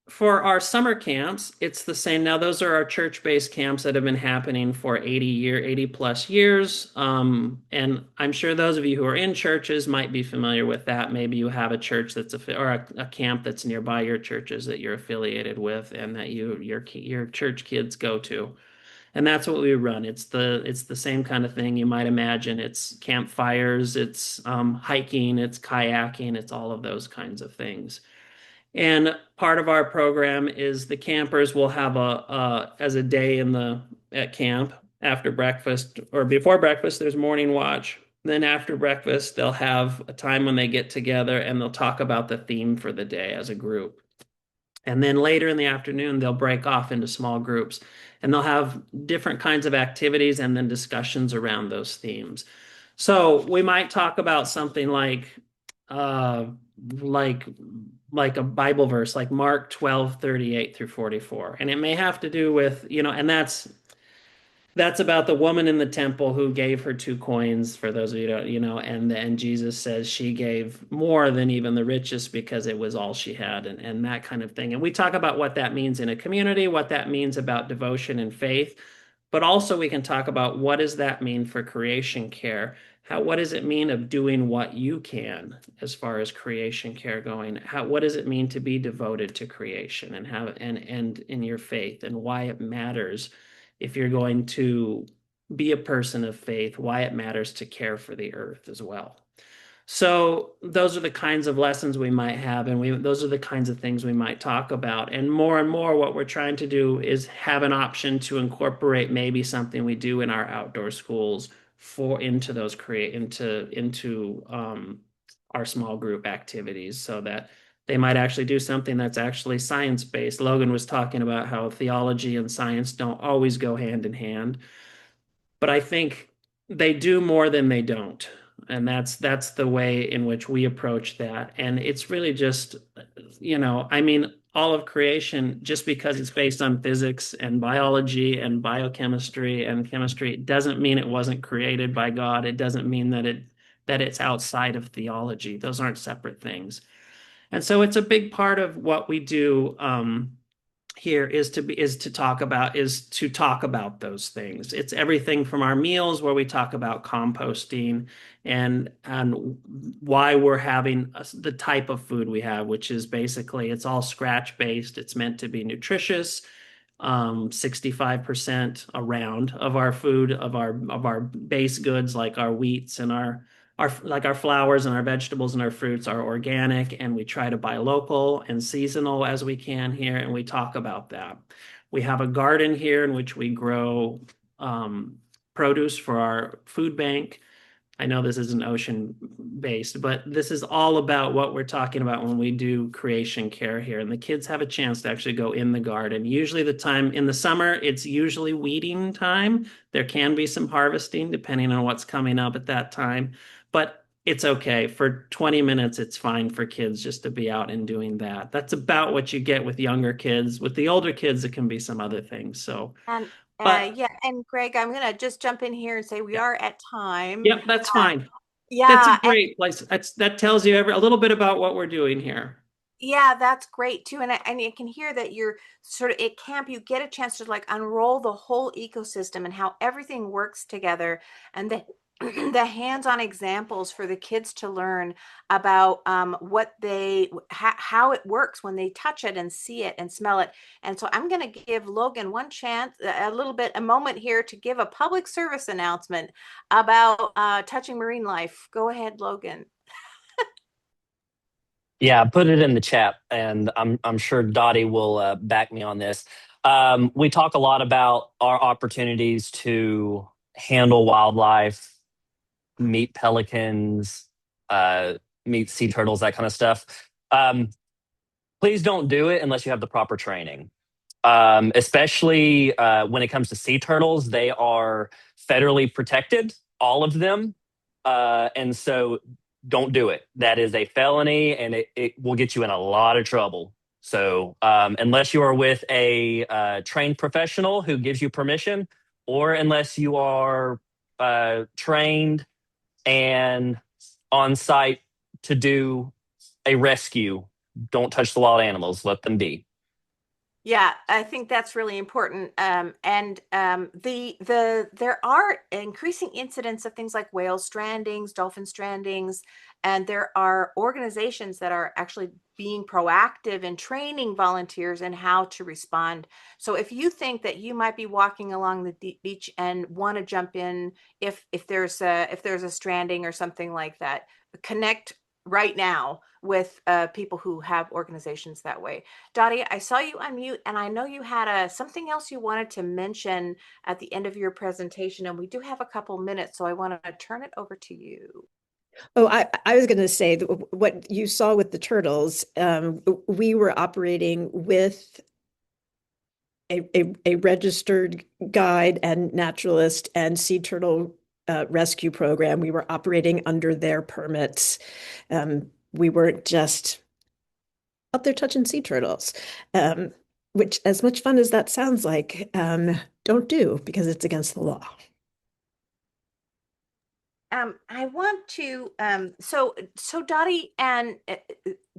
For our summer camps, it's the same. Now, those are our church-based camps that have been happening for 80 plus years. And I'm sure those of you who are in churches might be familiar with that. Maybe you have a church or a camp that's nearby your churches that you're affiliated with and that your church kids go to. And that's what we run. It's the same kind of thing you might imagine. It's campfires, it's hiking, it's kayaking, it's all of those kinds of things. And part of our program is the campers will have as a day at camp after breakfast or before breakfast, there's morning watch. Then after breakfast, they'll have a time when they get together and they'll talk about the theme for the day as a group. And then later in the afternoon, they'll break off into small groups and they'll have different kinds of activities and then discussions around those themes. So we might talk about something uh, like like a Bible verse, like Mark 12:38 through 44. And it may have to do with, and that's about the woman in the temple who gave her 2 coins, for those of you who don't, and Jesus says she gave more than even the richest because it was all she had, and that kind of thing. And we talk about what that means in a community, what that means about devotion and faith, but also we can talk about what does that mean for creation care? What does it mean of doing what you can as far as creation care going? What does it mean to be devoted to creation and in your faith, and why it matters if you're going to be a person of faith, why it matters to care for the earth as well. So those are the kinds of lessons we might have, and those are the kinds of things we might talk about. And more, what we're trying to do is have an option to incorporate maybe something we do in our outdoor schools into our small group activities, so that they might actually do something that's actually science-based. Logan was talking about how theology and science don't always go hand in hand, but I think they do more than they don't. And that's the way in which we approach that. And it's really just, I mean, all of creation, just because it's based on physics and biology and biochemistry and chemistry, it doesn't mean it wasn't created by God. It doesn't mean that it's outside of theology. Those aren't separate things. And so it's a big part of what we do here is to talk about those things. It's everything from our meals, where we talk about composting and why we're having the type of food we have, which is basically it's all scratch based. It's meant to be nutritious. 65% around of our food, of our base goods, like our wheats and our flowers and our vegetables and our fruits, are organic, and we try to buy local and seasonal as we can here, and we talk about that. We have a garden here in which we grow produce for our food bank. I know this isn't ocean based, but this is all about what we're talking about when we do creation care here. And the kids have a chance to actually go in the garden. Usually the time in the summer, it's usually weeding time. There can be some harvesting depending on what's coming up at that time, but it's okay. For 20 minutes, it's fine for kids just to be out and doing that. That's about what you get with younger kids. With the older kids, it can be some other things. So, And but yeah, and Greg, I'm gonna just jump in here and say we yeah, are at time. yep, that's fine. That's a Yeah, and great place. That tells you a little bit about what we're doing here. yeah, that's great too. And you can hear that you're sort of at camp, you get a chance to like unroll the whole ecosystem and how everything works together, and the the hands-on examples for the kids to learn about how it works when they touch it and see it and smell it. And so I'm going to give Logan one chance, a moment here to give a public service announcement about touching marine life. Go ahead, Logan. Yeah, put it in the chat, and I'm sure Dottie will back me on this. We talk a lot about our opportunities to handle wildlife, meet pelicans, uh, meet sea turtles, that kind of stuff. Please don't do it unless you have the proper training. Especially when it comes to sea turtles, they are federally protected, all of them. And so don't do it. That is a felony, and it will get you in a lot of trouble. So unless you are with a trained professional who gives you permission, or unless you are trained and on site to do a rescue, don't touch the wild animals. Let them be. Yeah, I think that's really important. There are increasing incidents of things like whale strandings, dolphin strandings, and there are organizations that are actually being proactive in training volunteers in how to respond. So if you think that you might be walking along the beach and want to jump in, if there's a stranding or something like that, connect right now with people who have organizations that way. Dottie, I saw you unmute, and I know you had something else you wanted to mention at the end of your presentation, and we do have a couple minutes, so I want to turn it over to you. Oh, I was going to say that what you saw with the turtles, we were operating with a registered guide and naturalist and sea turtle rescue program. We were operating under their permits. We weren't just out there touching sea turtles, which, as much fun as that sounds like, don't do because it's against the law. I want to so Dottie and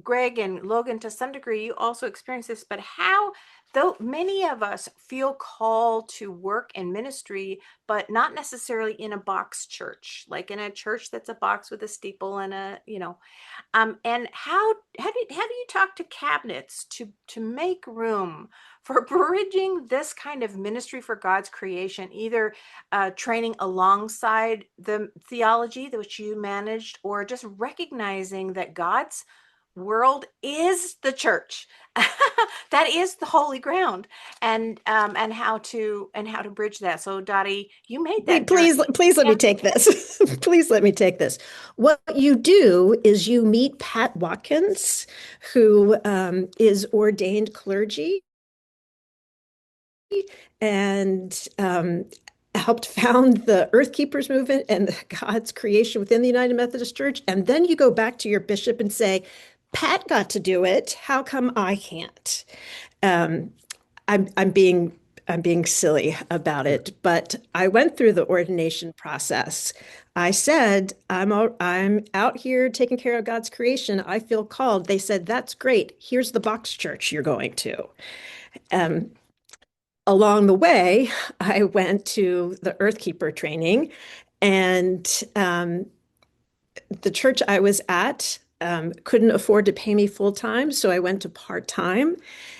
Greg and Logan, to some degree, you also experience this, but how, though many of us feel called to work in ministry, but not necessarily in a box church, like in a church that's a box with a steeple and and how do you talk to cabinets to make room for bridging this kind of ministry for God's creation, either training alongside the theology that which you managed, or just recognizing that God's world is the church, that is the holy ground, and how to bridge that. So Dottie, you made that Please, journey. please let Yeah. me take this. Please let me take this. What you do is you meet Pat Watkins, who is ordained clergy and helped found the Earth Keepers movement and God's creation within the United Methodist Church. And then you go back to your bishop and say, Pat got to do it. How come I can't? Um, I'm being silly about it, but I went through the ordination process. I said, I'm out here taking care of God's creation. I feel called. They said, that's great. Here's the box church you're going to. Um, Along the way, I went to the Earthkeeper training, and the church I was at couldn't afford to pay me full time, so I went to part time.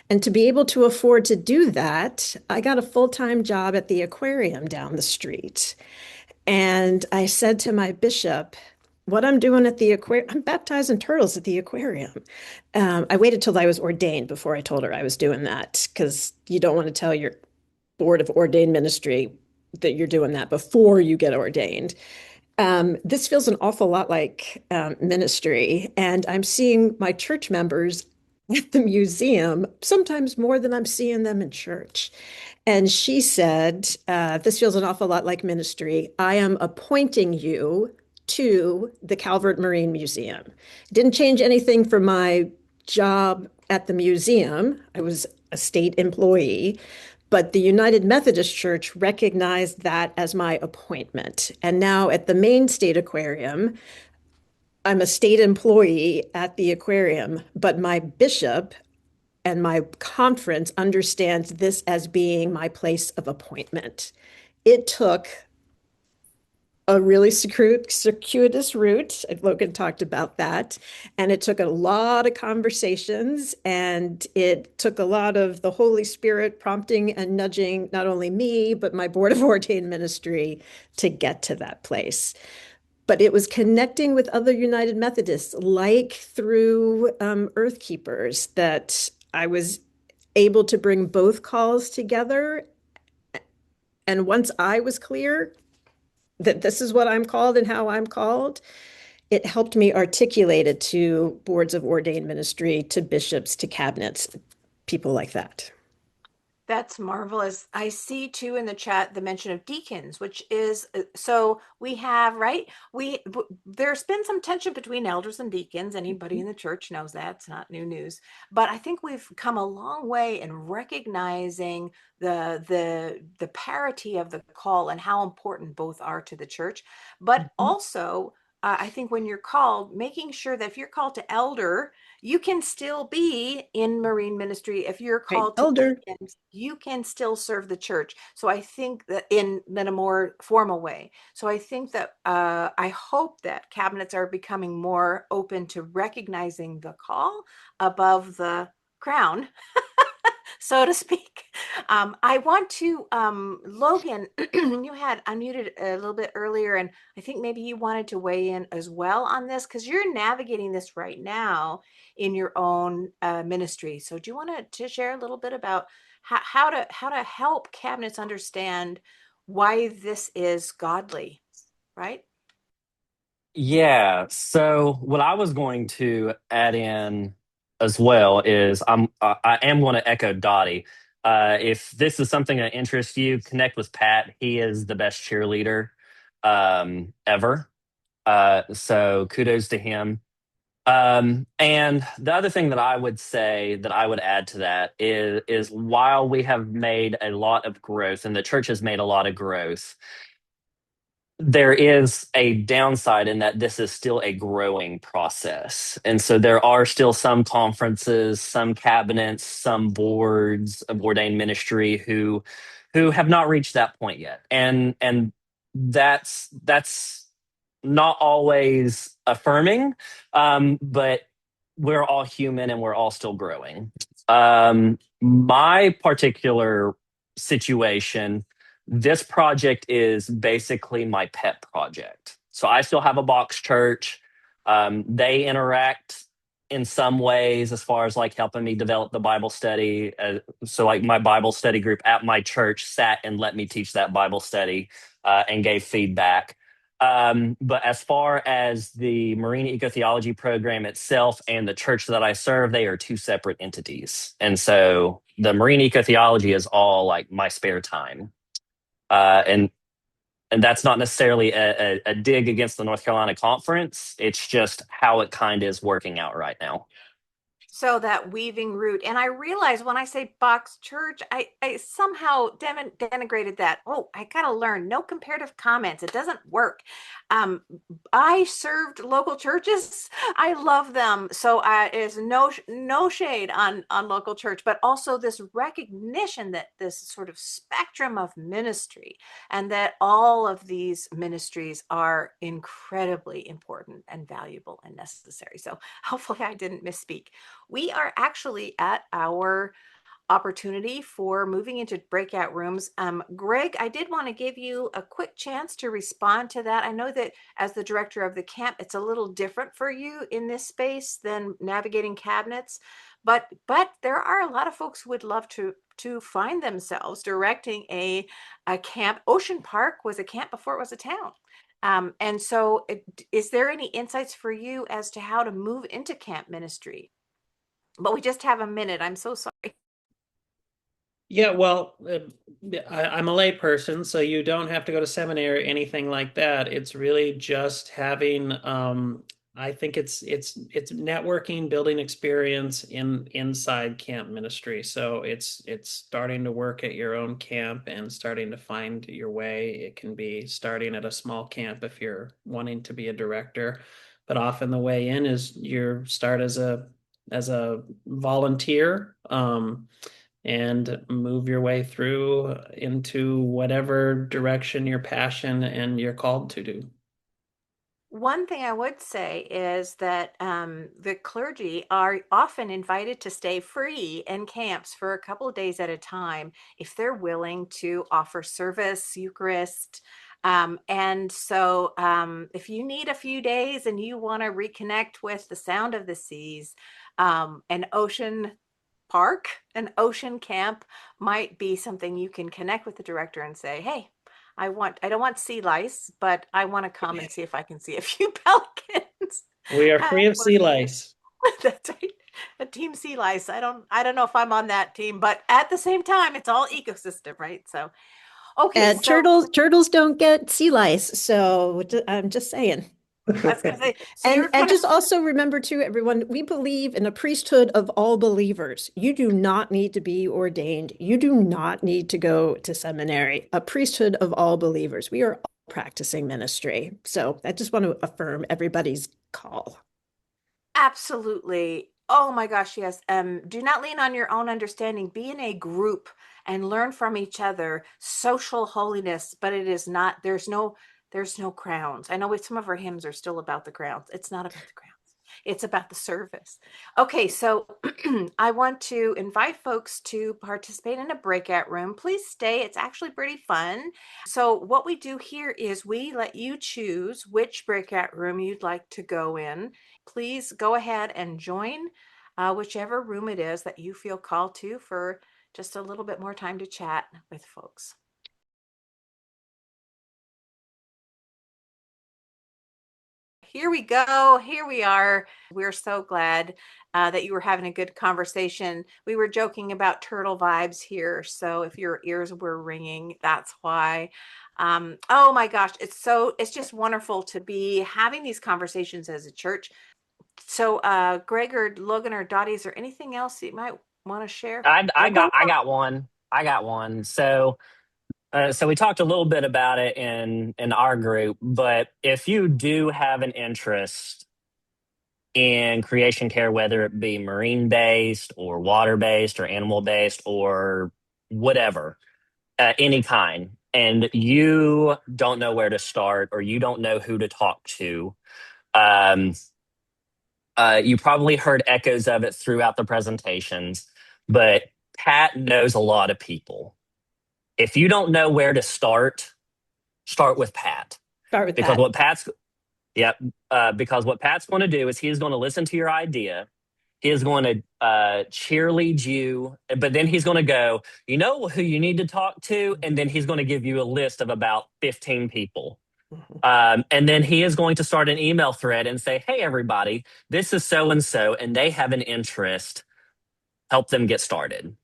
And to be able to afford to do that, I got a full time job at the aquarium down the street. And I said to my bishop, what I'm doing at the aquarium, I'm baptizing turtles at the aquarium. I waited till I was ordained before I told her I was doing that because you don't want to tell your board of ordained ministry that you're doing that before you get ordained. This feels an awful lot like ministry, and I'm seeing my church members at the museum sometimes more than I'm seeing them in church. And she said, this feels an awful lot like ministry. I am appointing you to the Calvert Marine Museum. Didn't change anything for my job at the museum. I was a state employee, but the United Methodist Church recognized that as my appointment. And now at the Maine State Aquarium, I'm a state employee at the aquarium, but my bishop and my conference understands this as being my place of appointment. It took a really circuitous route. Logan talked about that. And it took a lot of conversations, and it took a lot of the Holy Spirit prompting and nudging not only me, but my board of ordained ministry to get to that place. But it was connecting with other United Methodists, like through Earth Keepers, that I was able to bring both calls together. And once I was clear that this is what I'm called and how I'm called, it helped me articulate it to boards of ordained ministry, to bishops, to cabinets, people like that. That's marvelous. I see too in the chat the mention of deacons, which is so we have, right? There's been some tension between elders and deacons. Anybody in the church knows that. It's not new news. But I think we've come a long way in recognizing the parity of the call and how important both are to the church, but also I think when you're called, making sure that if you're called to elder, you can still be in marine ministry. If you're Right, called to elder. deacons, you can still serve the church. So I think that in a more formal way. So I think that I hope that cabinets are becoming more open to recognizing the call above the crown, so to speak. I want to, Logan, you had unmuted a little bit earlier, and I think maybe you wanted to weigh in as well on this because you're navigating this right now in your own ministry. So do you want to share a little bit about how to help cabinets understand why this is godly, right? Yeah. So what I was going to add in as well is I am going to echo Dottie. If this is something that interests you, connect with Pat. He is the best cheerleader ever. So kudos to him. And the other thing that I would say that I would add to that is while we have made a lot of growth and the church has made a lot of growth, there is a downside in that this is still a growing process. And so there are still some conferences, some cabinets, some boards of ordained ministry who have not reached that point yet. And that's not always affirming, but we're all human and we're all still growing. My particular situation, this project is basically my pet project. So I still have a box church. They interact in some ways as far as like helping me develop the Bible study. So like my Bible study group at my church sat and let me teach that Bible study and gave feedback. But as far as the marine ecotheology program itself and the church that I serve, they are two separate entities. And so the marine ecotheology is all like my spare time. Uh, and and that's not necessarily a dig against the North Carolina Conference. It's just how it kind of is working out right now. So that weaving root. And I realize when I say box church, I somehow denigrated that. Oh, I got to learn. No comparative comments. It doesn't work. Um, I served local churches. I love them. So is no shade on local church, but also this recognition that this sort of spectrum of ministry and that all of these ministries are incredibly important and valuable and necessary. So hopefully I didn't misspeak. We are actually at our opportunity for moving into breakout rooms. Greg, I did want to give you a quick chance to respond to that. I know that as the director of the camp, it's a little different for you in this space than navigating cabinets, but there are a lot of folks who would love to find themselves directing a camp. Ocean Park was a camp before it was a town. And so is there any insights for you as to how to move into camp ministry? But we just have a minute. I'm so sorry. Yeah, well, I'm a lay person, so you don't have to go to seminary or anything like that. It's really just having, I think it's networking, building experience inside camp ministry. So it's starting to work at your own camp and starting to find your way. It can be starting at a small camp if you're wanting to be a director, but often the way in is you start as a volunteer. And move your way through into whatever direction your passion and you're called to do. One thing I would say is that the clergy are often invited to stay free in camps for a couple of days at a time if they're willing to offer service, Eucharist. And so if you need a few days and you want to reconnect with the sound of the seas, an ocean park, an ocean camp might be something you can connect with the director and say, hey, I don't want sea lice, but I want to come and see if I can see a few pelicans. We are free of sea Working lice. that's right. A team sea lice. I don't know if I'm on that team, but at the same time, it's all ecosystem, right? So okay, And so turtles don't get sea lice, so I'm just saying. I was gonna say, so And you're kind of just also remember too, everyone, we believe in a priesthood of all believers. You do not need to be ordained. You do not need to go to seminary. A priesthood of all believers. We are practicing ministry. So I just want to affirm everybody's call. Absolutely. Oh my gosh, yes. Do not lean on your own understanding. Be in a group and learn from each other. Social holiness, but it is not, there's no crowns. I know some of our hymns are still about the crowns. It's not about the crowns. It's about the service. Okay, so I want to invite folks to participate in a breakout room. Please stay. It's actually pretty fun. So what we do here is we let you choose which breakout room you'd like to go in. Please go ahead and join whichever room it is that you feel called to for just a little bit more time to chat with folks. Here we go. Here we are. We're so glad that you were having a good conversation. We were joking about turtle vibes here. So if your ears were ringing, that's why. Oh my gosh, it's just wonderful to be having these conversations as a church. So Greg or Logan or Dottie, is there anything else you might want to share? I got one. I got one. So we talked a little bit about it in our group, but if you do have an interest in creation care, whether it be marine based or water based or animal based or whatever, any kind, and you don't know where to start or you don't know who to talk to, um, you probably heard echoes of it throughout the presentations, but Pat knows a lot of people. If you don't know where to start with Pat. Start with Because Pat. what Pat's Yep. Because what Pat's going to do is he is going to listen to your idea. He is going to cheerlead you, but then he's going to go, you know who you need to talk to? And then he's going to give you a list of about 15 people. And then he is going to start an email thread and say, hey, everybody, this is so and so, and they have an interest. Help them get started.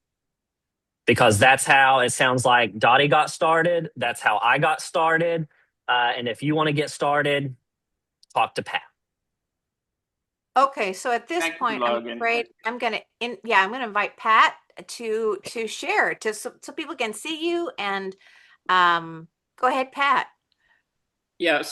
Because that's how it sounds like Dottie got started. That's how I got started. And if you want to get started, talk to Pat. Okay, so at this Thank you, point, I'm Logan. afraid I'm gonna invite Pat to share so people can see you and go ahead, Pat. Yeah,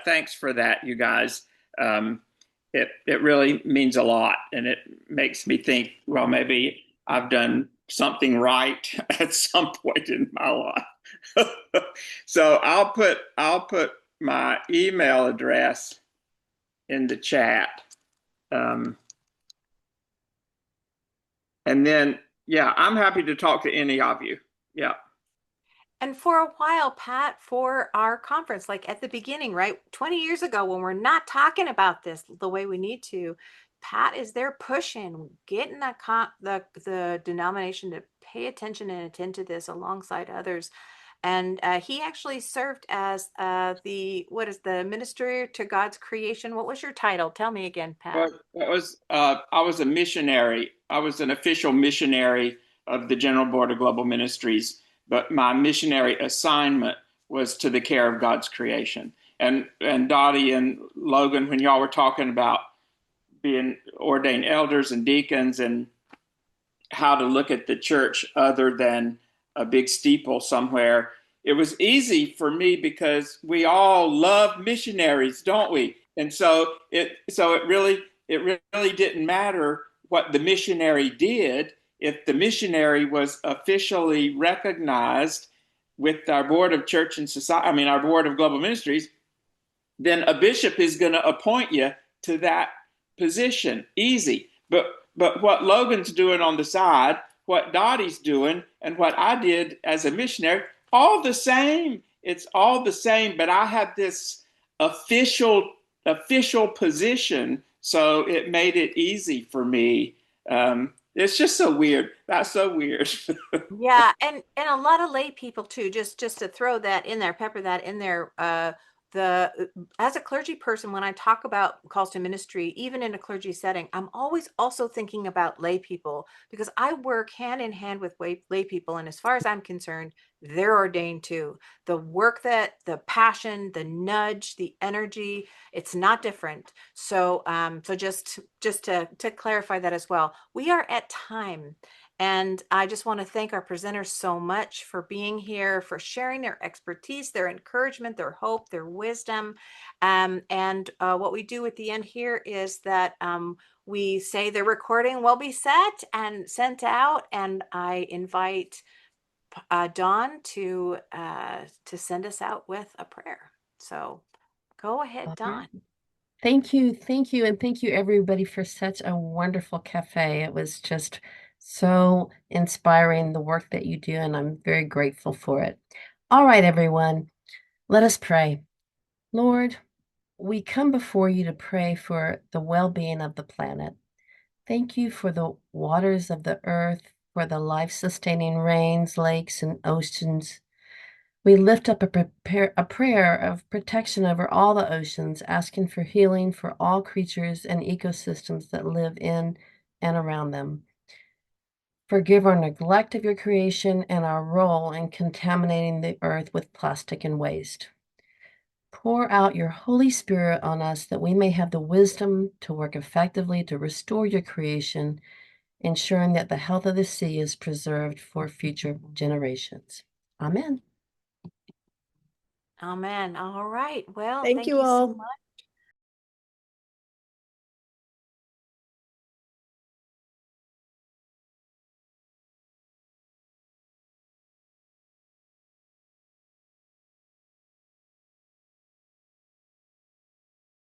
thanks for that, you guys. It really means a lot, and it makes me think, well, maybe I've done something right at some point in my life. So I'll put my email address in the chat. And then, yeah, I'm happy to talk to any of you. Yeah. And for a while, Pat, for our conference, like at the beginning, right, 20 years ago, when we're not talking about this the way we need to, Pat is there pushing, getting the denomination to pay attention and attend to this alongside others. And he actually served as the minister to God's creation. What was your title? Tell me again, Pat. Well, I was a missionary. I was an official missionary of the General Board of Global Ministries, but my missionary assignment was to the care of God's creation. And Dottie and Logan, when y'all were talking about being ordained elders and deacons and how to look at the church other than a big steeple somewhere, it was easy for me because we all love missionaries, don't we? And so it really didn't matter what the missionary did if the missionary was officially recognized with our board of church and society. I mean, our board of global ministries. Then a bishop is going to appoint you to that position. Easy. But what Logan's doing on the side, what Dottie's doing, and what I did as a missionary, all the same. It's all the same, but I had this official position, so it made it easy for me. It's just so weird. That's so weird. Yeah, and a lot of lay people too. Just to throw that in there, pepper that in there. As a clergy person, when I talk about calls to ministry, even in a clergy setting, I'm always also thinking about lay people because I work hand in hand with lay people, and as far as I'm concerned, they're ordained too. The work, that the passion, the nudge, the energy, it's not different. So, so just to clarify that as well, we are at time. And I just want to thank our presenters so much for being here, for sharing their expertise, their encouragement, their hope, their wisdom. And what we do at the end here is that we say the recording will be set and sent out. And I invite Dawn to send us out with a prayer. So go ahead, Dawn. Thank you. Thank you. And thank you, everybody, for such a wonderful cafe. It was just so inspiring, the work that you do, and I'm very grateful for it. All right, everyone, let us pray. Lord, we come before you to pray for the well-being of the planet. Thank you for the waters of the earth, for the life-sustaining rains, lakes, and oceans. We lift up a prayer of protection over all the oceans, asking for healing for all creatures and ecosystems that live in and around them. Forgive our neglect of your creation and our role in contaminating the earth with plastic and waste. Pour out your Holy Spirit on us that we may have the wisdom to work effectively to restore your creation, ensuring that the health of the sea is preserved for future generations. Amen. Amen. All right. Well, Thank thank you you so all. much.